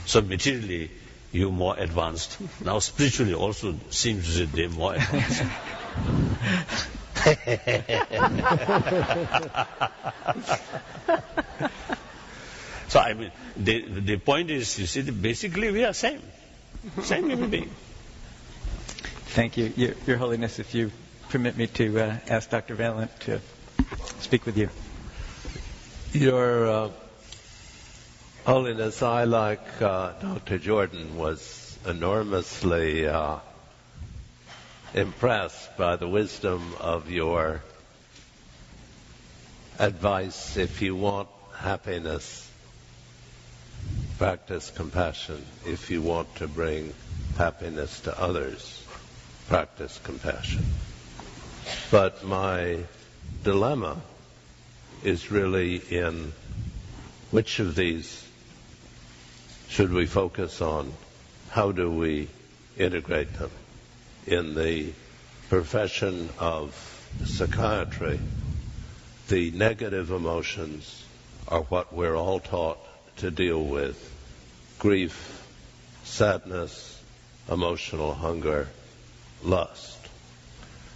So materially, you're more advanced. Now spiritually also seems that they're more advanced. So I mean, the point is, you see, that basically we are same human being.
Thank you. Your Holiness, if you permit me to ask Dr. Valent to speak with you.
Your Holiness, I, like Dr. Jordan, was enormously impressed by the wisdom of your advice. If you want happiness, practice compassion. If you want to bring happiness to others, practice compassion. But my dilemma is really in which of these should we focus on? How do we integrate them? In the profession of psychiatry, the negative emotions are what we're all taught to deal with. Grief, sadness, emotional hunger, lust.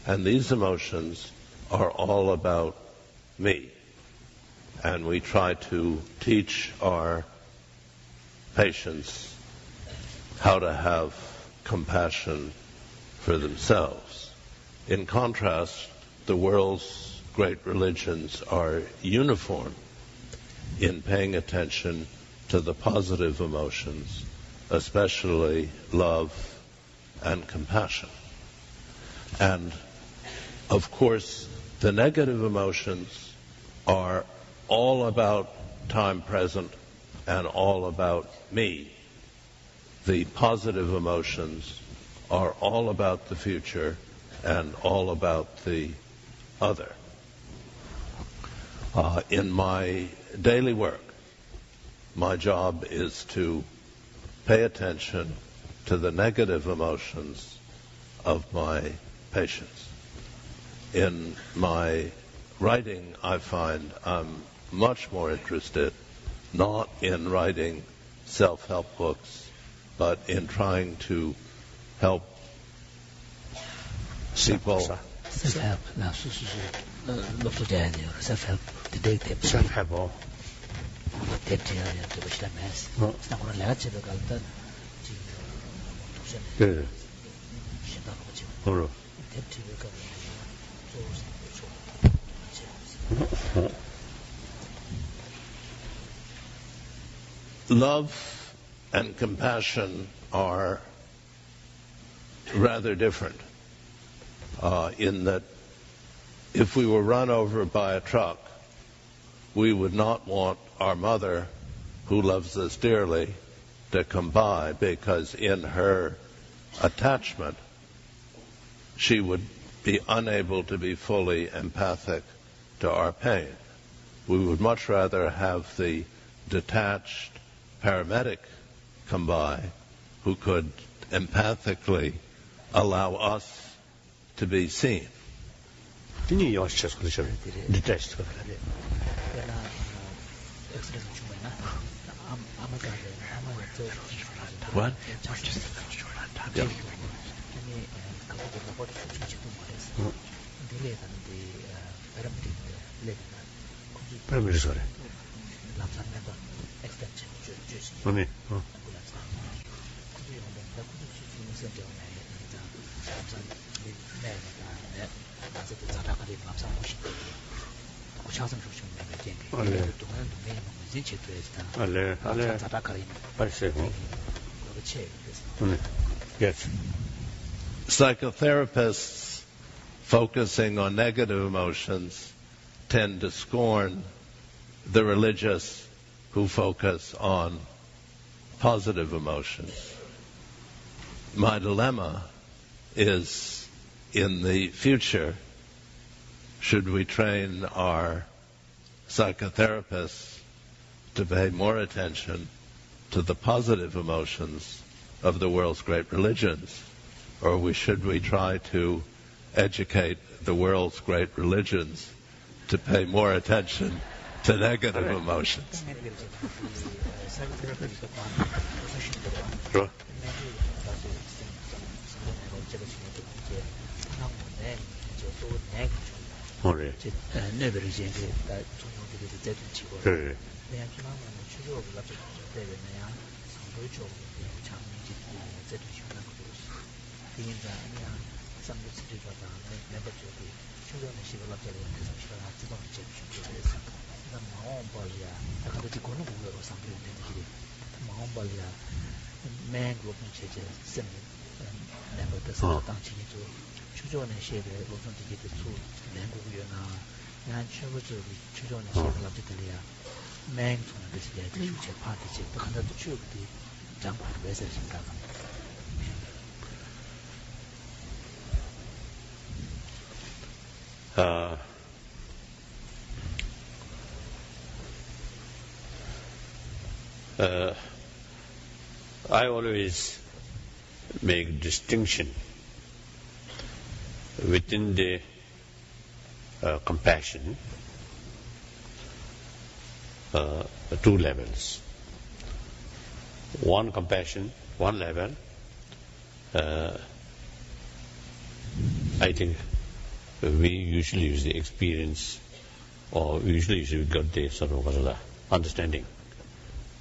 And these emotions are all about me. And we try to teach our patients how to have compassion for themselves. In contrast, the world's great religions are uniform in paying attention to the positive emotions, especially love and compassion. And, of course, the negative emotions are all about time present and all about me. The positive emotions are all about the future and all about the other. In my daily work, my job is to pay attention to the negative emotions of my patients. In my writing, I find I'm much more interested not in writing self-help books, but in trying to help people.
Self-help. Now, look to the self-help. The day they
Self-help.
which that mass. It's not going to let you look at that.
네.
Love and compassion are rather different in that if we were run over by a truck, we would not want our mother, who loves us dearly, to come by, because in her attachment, she would be unable to be fully empathic to our pain. We would much rather have the detached paramedic come by who could empathically allow us to be seen. What? Yeah.
Yes.
Psychotherapists focusing on negative emotions tend to scorn the religious who focus on positive emotions. My dilemma is, in the future, should we train our psychotherapists to pay more attention to the positive emotions of the world's great religions, or should we try to educate the world's great religions to pay more attention to negative emotions.
Sure. Oh, really? Sure. I always make distinction within the compassion, two levels. One compassion, one level, I think we usually use the experience, or usually we got the sort of understanding.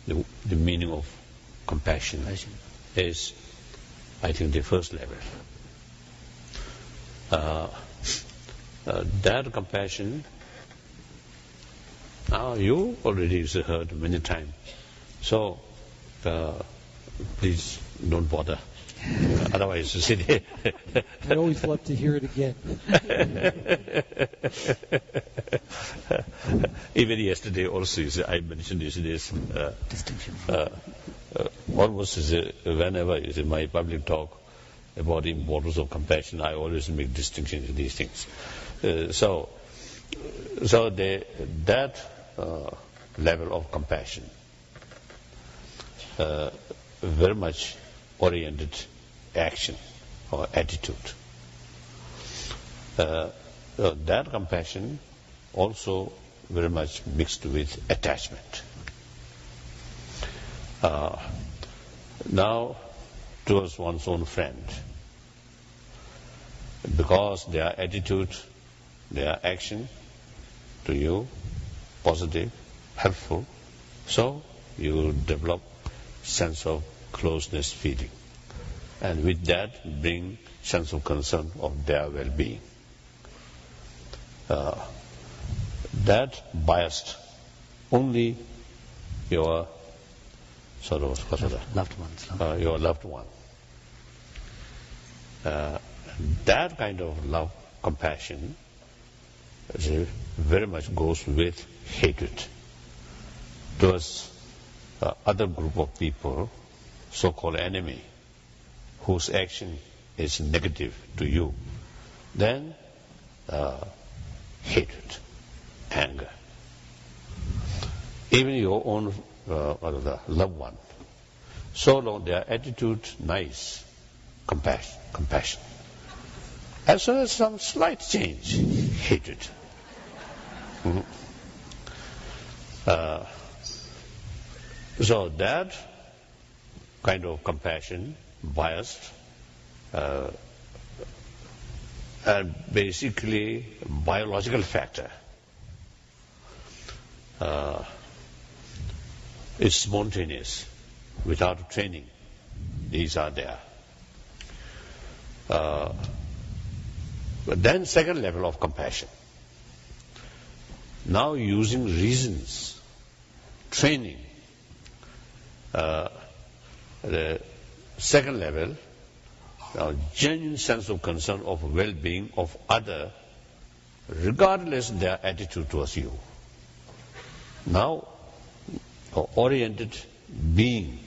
The meaning of compassion is, I think, the first level. That compassion, you already heard many times. So, please don't bother. Otherwise, you sit here.
I always love to hear it again.
Even yesterday also, I mentioned this
distinction.
Almost whenever is in my public talk about the importance of compassion, I always make distinction in these things. So that level of compassion, very much oriented action or attitude. That compassion also very much mixed with attachment. Now, towards one's own friend, because their attitude, their action to you, positive, helpful, so you develop sense of closeness feeling. And with that, bring sense of concern of their well-being. That biased only your sort of
loved ones.
Your loved one. That kind of love, compassion, very much goes with hatred towards other group of people, so-called enemy, whose action is negative to you. Then hatred, anger. Even your own loved one. So long their attitude nice, compassion. As soon as some slight change, hatred. So that kind of compassion, biased, and basically biological factor. It's spontaneous, without training. These are there. But then second level of compassion. Now using reasons, training. The second level, now genuine sense of concern of well-being of other, regardless of their attitude towards you. Now, oriented being,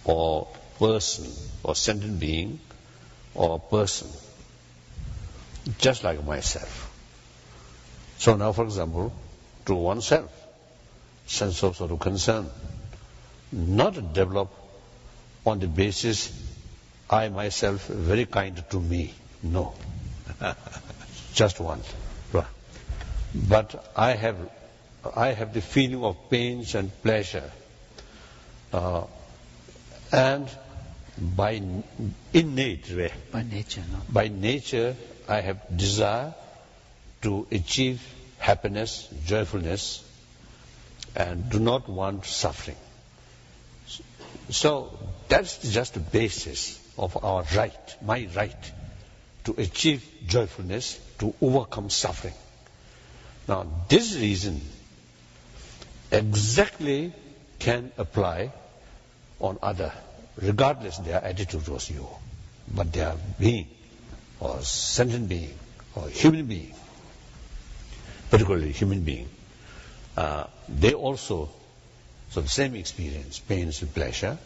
or person, or sentient being, or person, just like myself. So now, for example, to oneself, sense of sort of concern, not develop on the basis I myself very kind to me. No. Just one. but I have the feeling of pains and pleasure, and by innate way, by nature, I have desire to achieve happiness, joyfulness, and do not want suffering. So that's just the basis of our right, my right, to achieve joyfulness, to overcome suffering. Now, this reason exactly can apply on other, regardless their attitude towards you, but they are being, or sentient being, or human being, particularly human being. They also, so the same experience, pains and pleasure,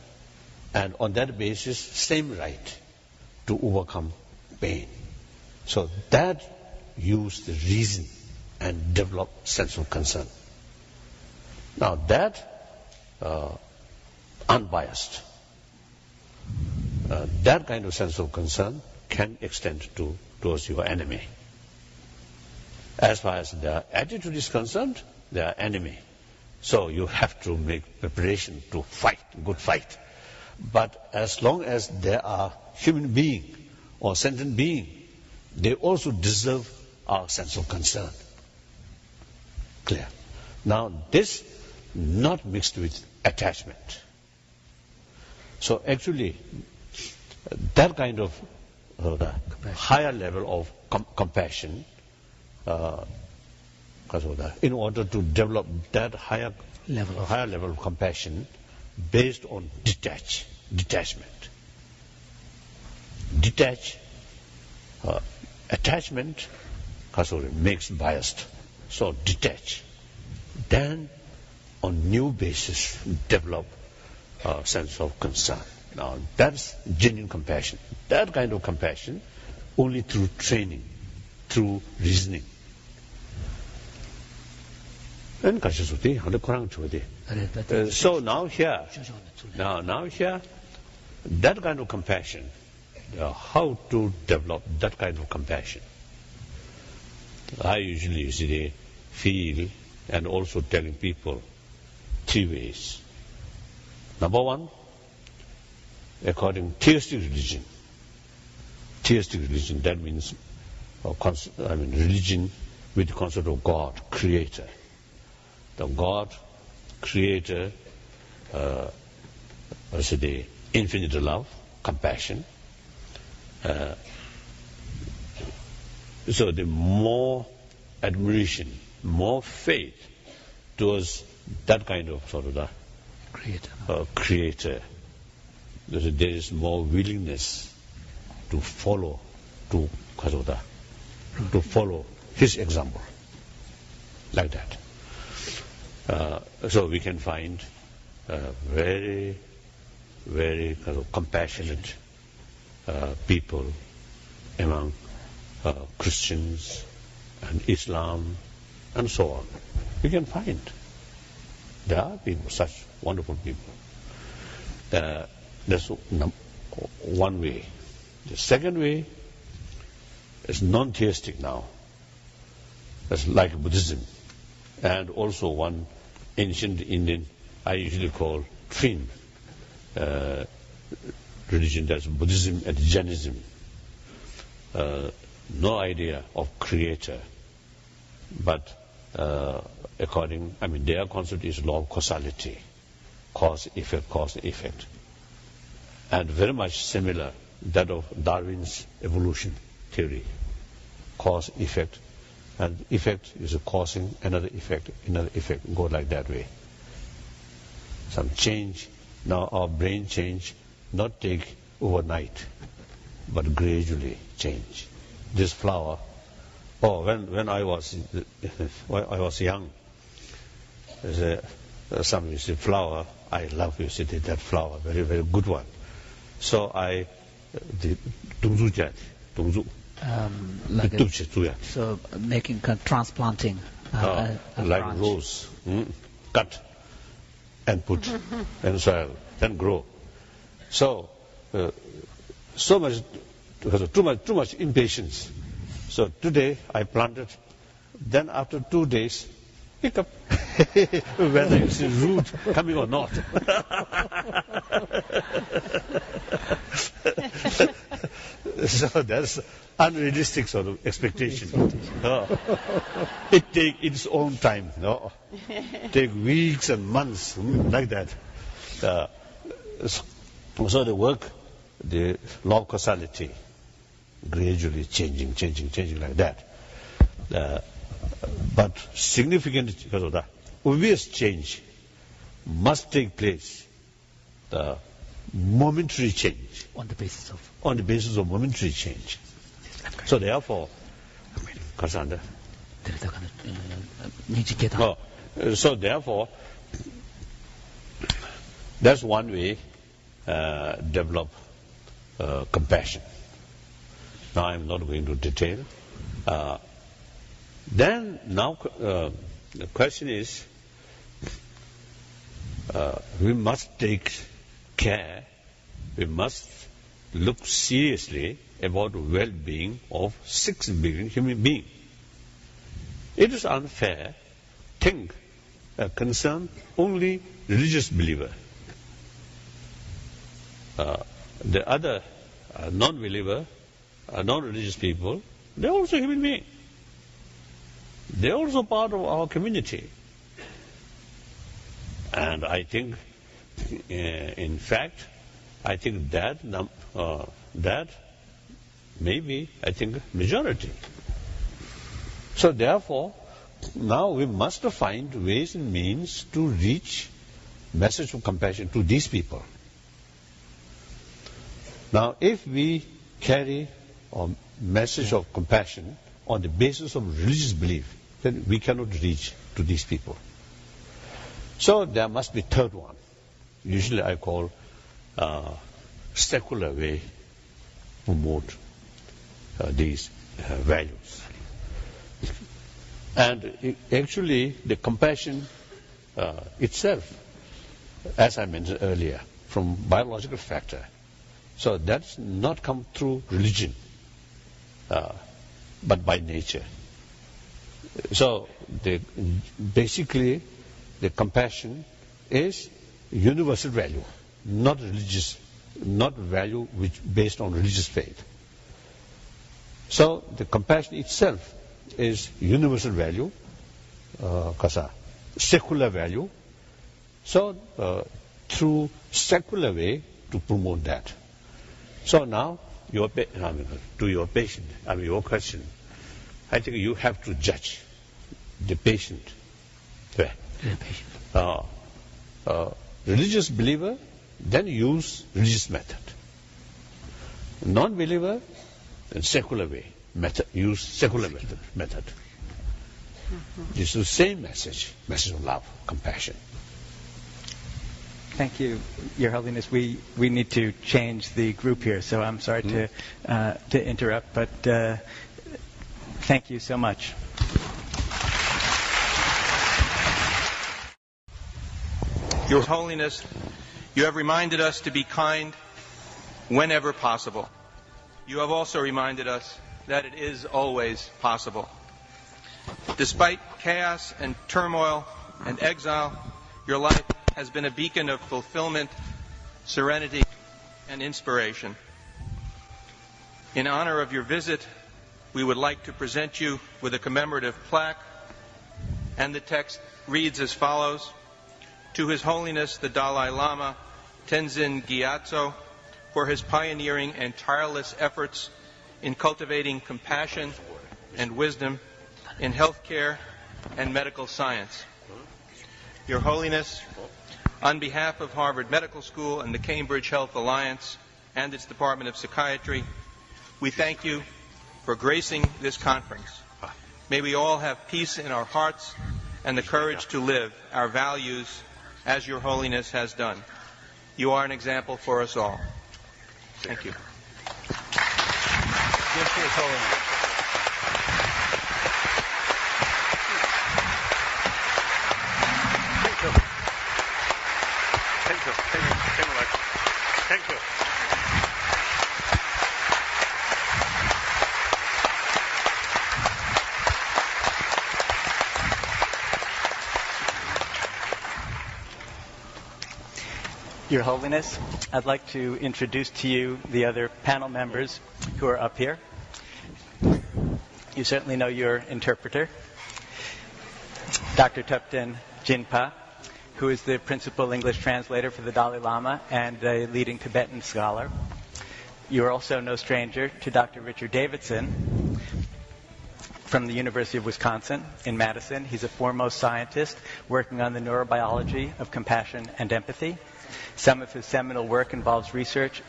and on that basis, same right to overcome pain. So that use the reason and develop sense of concern. Now that unbiased, that kind of sense of concern can extend towards your enemy. As far as their attitude is concerned, they are enemy. So you have to make preparation to fight, good fight. But as long as they are human being or sentient being, they also deserve our sense of concern. Clear? Now this not mixed with attachment. So actually, that kind of higher level of compassion, in order to develop that higher level of compassion based on detachment. Attachment makes biased. So detach. Then on new basis develop a sense of concern. Now that's genuine compassion. That kind of compassion only through training, through reasoning. So now here, that kind of compassion, how to develop that kind of compassion? I usually feel and also telling people 3 ways. Number one, according to theistic religion. Theistic religion, that means religion with the concept of God, creator. The God, creator, the infinite love, compassion. So the more admiration, more faith towards that kind of creator. There is more willingness to follow, to follow his example, like that. So we can find very, very compassionate people among Christians and Islam and so on. We can find there are people, such wonderful people. That's one way. The second way is non-theistic now. That's like Buddhism. And also one ancient Indian, I usually call twin religion, that's Buddhism and Jainism. No idea of creator. But their concept is law of causality. Cause, effect. And very much similar that of Darwin's evolution theory. Cause, effect. And effect is causing another effect, go like that way. Some change, now our brain change, not take overnight, but gradually change. This flower, when I was young, some say flower, I love you, say that flower, very, very good one. So
so making transplanting
like
branch.
rose, cut and put in soil, then grow. So much, too much impatience. So today I planted Then after 2 days, hiccup. Whether it's rude coming or not. So that's unrealistic sort of expectation. It takes its own time. No, take weeks and months like that. So the work, the law of causality, gradually changing like that. But significant because of that, obvious change must take place. The momentary change
On the basis of
momentary change. So therefore, Kasanda. So therefore, that's one way develop compassion. Now I'm not going to detail. Then now the question is, we must take care, we must look seriously about the well-being of 6 billion human beings. It is unfair to concern only religious believer. The other non-believer, non-religious people, they're also human beings. They're also part of our community. And I think, in fact, I think that maybe, I think, majority. So therefore, now we must find ways and means to reach message of compassion to these people. Now, if we carry a message of compassion on the basis of religious belief, then we cannot reach to these people. So there must be third one. Usually I call secular way to promote these values. And actually the compassion itself, as I mentioned earlier, from biological factor. So that's not come through religion, but by nature. So basically the compassion is universal value, not religious, not value which based on religious faith. So the compassion itself is universal value, secular value. So through secular way to promote that. So now to your patient, your question, I think you have to judge the patient. Religious believer, then use religious method. Non-believer, then secular way method. Use secular method. This is the same message of love, compassion.
Thank you, Your Holiness. We need to change the group here, so I'm sorry to interrupt, but thank you so much.
Your Holiness, you have reminded us to be kind whenever possible. You have also reminded us that it is always possible. Despite chaos and turmoil and exile, your life has been a beacon of fulfillment, serenity, and inspiration. In honor of your visit, we would like to present you with a commemorative plaque, and the text reads as follows: To His Holiness the Dalai Lama, Tenzin Gyatso, for his pioneering and tireless efforts in cultivating compassion and wisdom in healthcare and medical science. Your Holiness, on behalf of Harvard Medical School and the Cambridge Health Alliance and its Department of Psychiatry, we thank you for gracing this conference. May we all have peace in our hearts and the courage to live our values as Your Holiness has done. You are an example for us all. Thank you.
Yes, His Holiness. Thank you.
Your Holiness, I'd like to introduce to you the other panel members who are up here. You certainly know your interpreter, Dr. Thupten Jinpa, who is the principal English translator for the Dalai Lama and a leading Tibetan scholar. You are also no stranger to Dr. Richard Davidson from the University of Wisconsin in Madison. He's a foremost scientist working on the neurobiology of compassion and empathy. Some of his seminal work involves research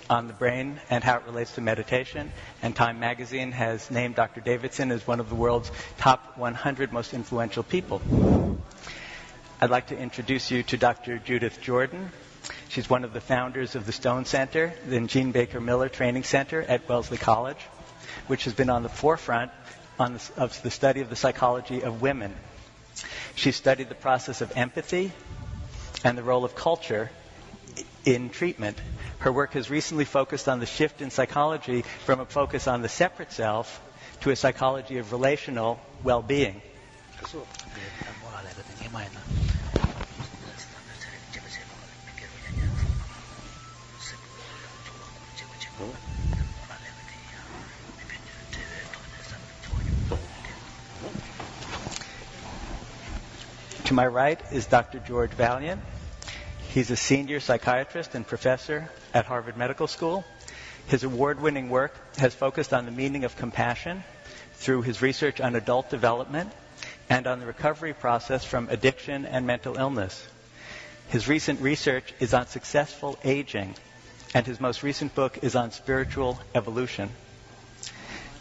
on the brain and how it relates to meditation. And Time magazine has named Dr. Davidson as one of the world's top 100 most influential people. I'd like to introduce you to Dr. Judith Jordan. She's one of the founders of the Stone Center, the Jean Baker Miller Training Center at Wellesley College, which has been on the forefront of the study of the psychology of women. She studied the process of empathy and the role of culture in treatment. Her work has recently focused on the shift in psychology from a focus on the separate self to a psychology of relational well-being. To my right is Dr. George Valiant. He's a senior psychiatrist and professor at Harvard Medical School. His award-winning work has focused on the meaning of compassion through his research on adult development and on the recovery process from addiction and mental illness. His recent research is on successful aging, and his most recent book is on spiritual evolution.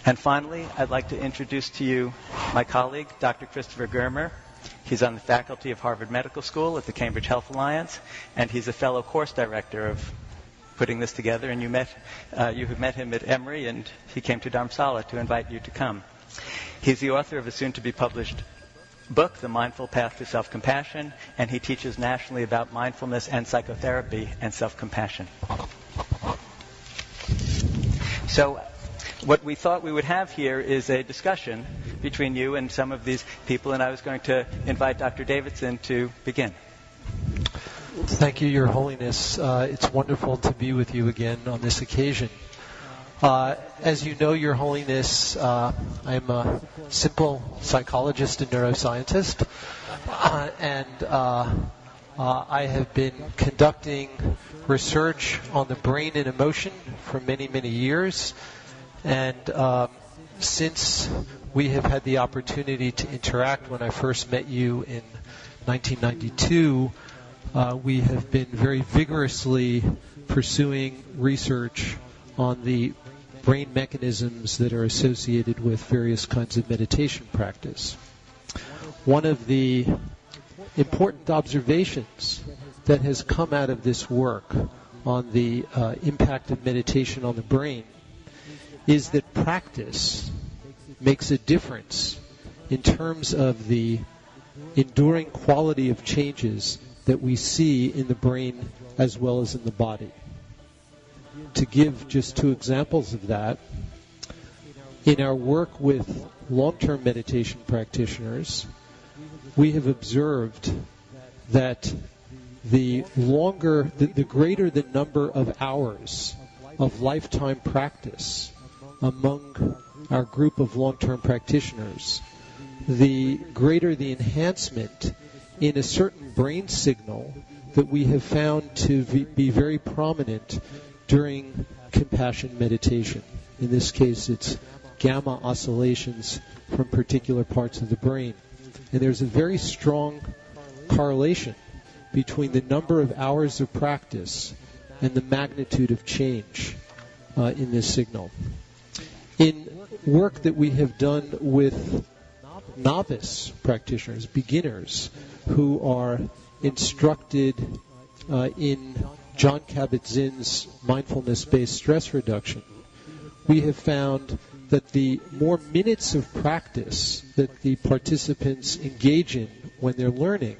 And finally, I'd like to introduce to you my colleague, Dr. Christopher Germer. He's on the faculty of Harvard Medical School at the Cambridge Health Alliance, and he's a fellow course director of putting this together. And you have met him at Emory, and he came to Dharamsala to invite you to come. He's the author of a soon-to-be-published book, The Mindful Path to Self-Compassion, and he teaches nationally about mindfulness and psychotherapy and self-compassion. So what we thought we would have here is a discussion between you and some of these people, and I was going to invite Dr. Davidson to begin.
Thank you, Your Holiness. It's wonderful to be with you again on this occasion. As you know, Your Holiness, I'm a simple psychologist and neuroscientist, and I have been conducting research on the brain and emotion for many, many years. And since we have had the opportunity to interact when I first met you in 1992, we have been very vigorously pursuing research on the brain mechanisms that are associated with various kinds of meditation practice. One of the important observations that has come out of this work on the impact of meditation on the brain is that practice makes a difference in terms of the enduring quality of changes that we see in the brain as well as in the body. To give just two examples of that, in our work with long-term meditation practitioners, we have observed that the greater the number of hours of lifetime practice among our group of long-term practitioners, the greater the enhancement in a certain brain signal that we have found to be very prominent during compassion meditation. In this case, it's gamma oscillations from particular parts of the brain. And there's a very strong correlation between the number of hours of practice and the magnitude of change in this signal. In work that we have done with novice practitioners, beginners, who are instructed in Jon Kabat-Zinn's mindfulness-based stress reduction, we have found that the more minutes of practice that the participants engage in when they're learning,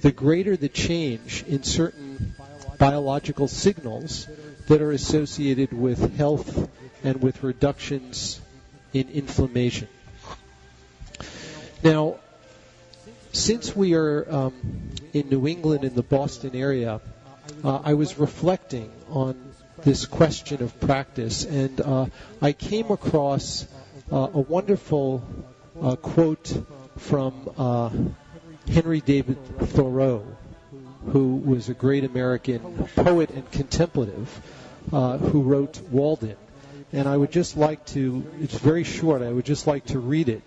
the greater the change in certain biological signals that are associated with health and with reductions in inflammation. Now, since we are in New England, in the Boston area, I was reflecting on this question of practice, and I came across a wonderful quote from Henry David Thoreau, who was a great American poet and contemplative, who wrote Walden. And I would just like to, it's very short, I would just like to read it.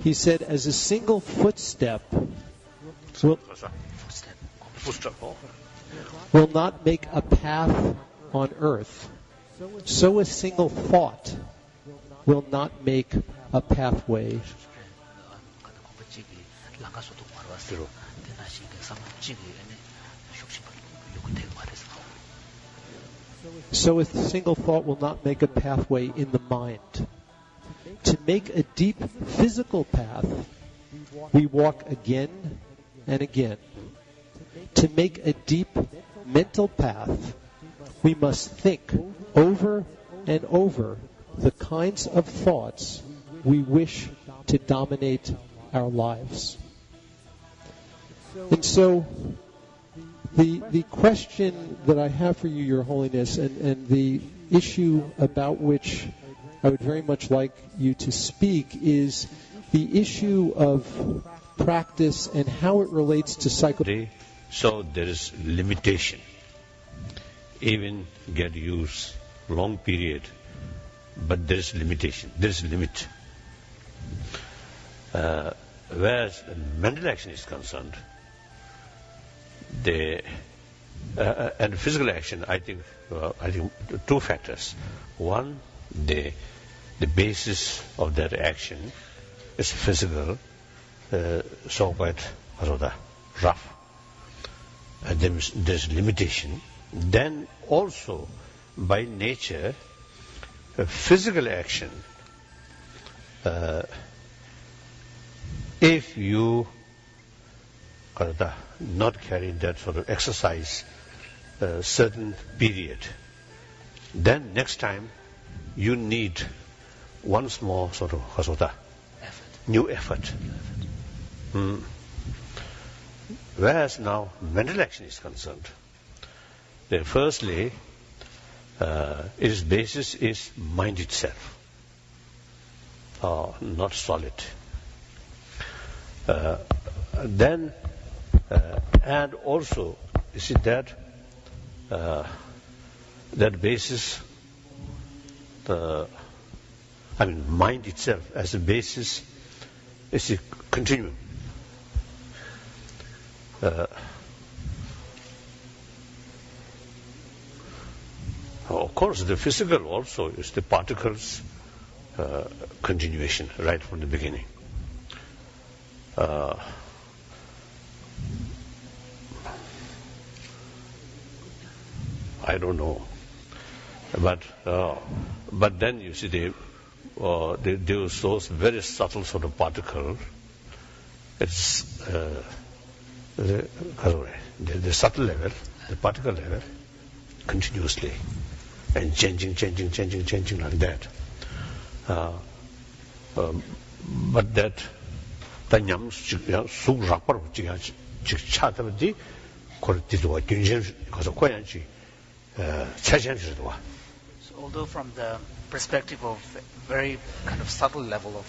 He said, as a single footstep will not make a path on earth, so a single thought will not make a pathway. So a single thought will not make a pathway in the mind. To make a deep physical path, we walk again and again. To make a deep mental path, we must think over and over the kinds of thoughts we wish to dominate our lives. And so the question that I have for you, Your Holiness, and the issue about which I would very much like you to speak is the issue of practice and how it relates to psychotherapy.
So there is limitation. Even get used long period, but there is limitation. There is limit. Whereas mental action is concerned, and physical action, I think two factors. One, the basis of that action is physical, so-called rough. And there's limitation. Then also, by nature, physical action, if you not carry that sort of exercise certain period, then next time you need once more sort of new effort. Whereas now mental action is concerned, then firstly, its basis is mind itself, not solid. Then, and also, you see that that basis, mind itself as a basis is a continuum. Of course, the physical also is the particles continuation right from the beginning. I don't know, but then you see they those very subtle sort of particle. It's the subtle level, the particle level, continuously, and changing like that. But that tanyam sug rapar chichatavadi kortidwa gyunjen because of koyanchi chajanjidwa.
So although from the perspective of very kind of subtle level of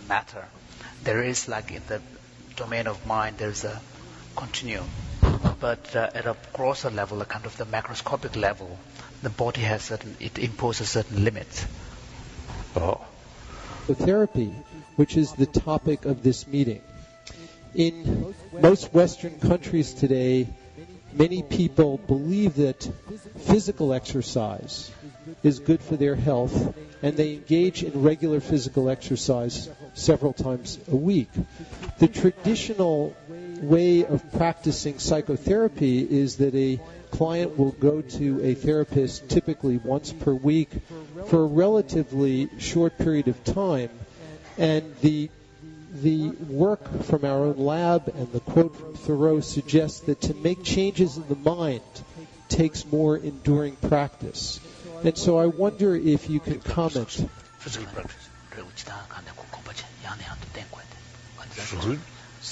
matter, there is like in the domain of mind there's a continuum, but at a grosser level, a kind of the macroscopic level, the body has it imposes certain limits.
Therapy, which is the topic of this meeting. In most Western countries today, many people believe that physical exercise is good for their health, and they engage in regular physical exercise several times a week. The traditional way of practicing psychotherapy is that a client will go to a therapist typically once per week for a relatively short period of time, and the work from our own lab and the quote from Thoreau suggests that to make changes in the mind takes more enduring practice. And so I wonder if you can comment.
Physical practice.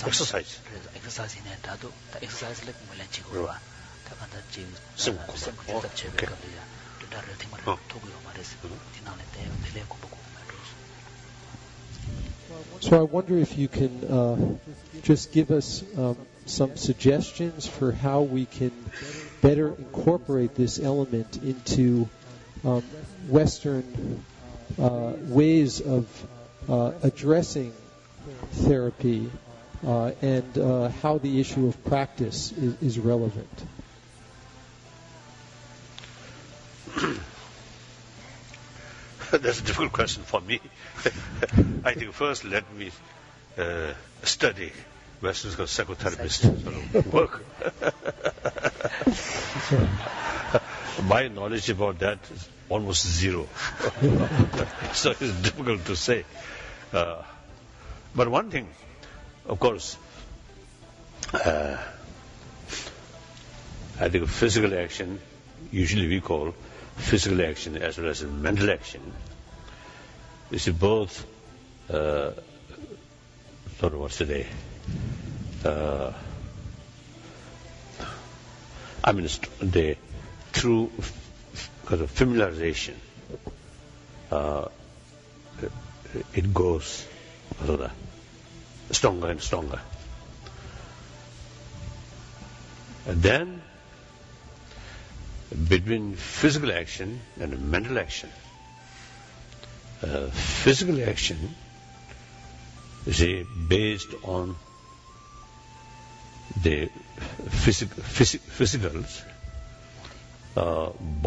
Exercise.
So I wonder if you can just give us some suggestions for how we can better incorporate this element into Western ways of addressing therapy and how the issue of practice is relevant.
That's a difficult question for me. I think first let me study Western psychotherapist work. My knowledge about that is almost zero. So it's difficult to say. But one thing, of course, I think physical action, usually we call physical action as well as mental action, is both sort of what's today. Through kind of familiarization, it goes stronger and stronger. And then, between physical action and mental action, physical action is based on the physicals, body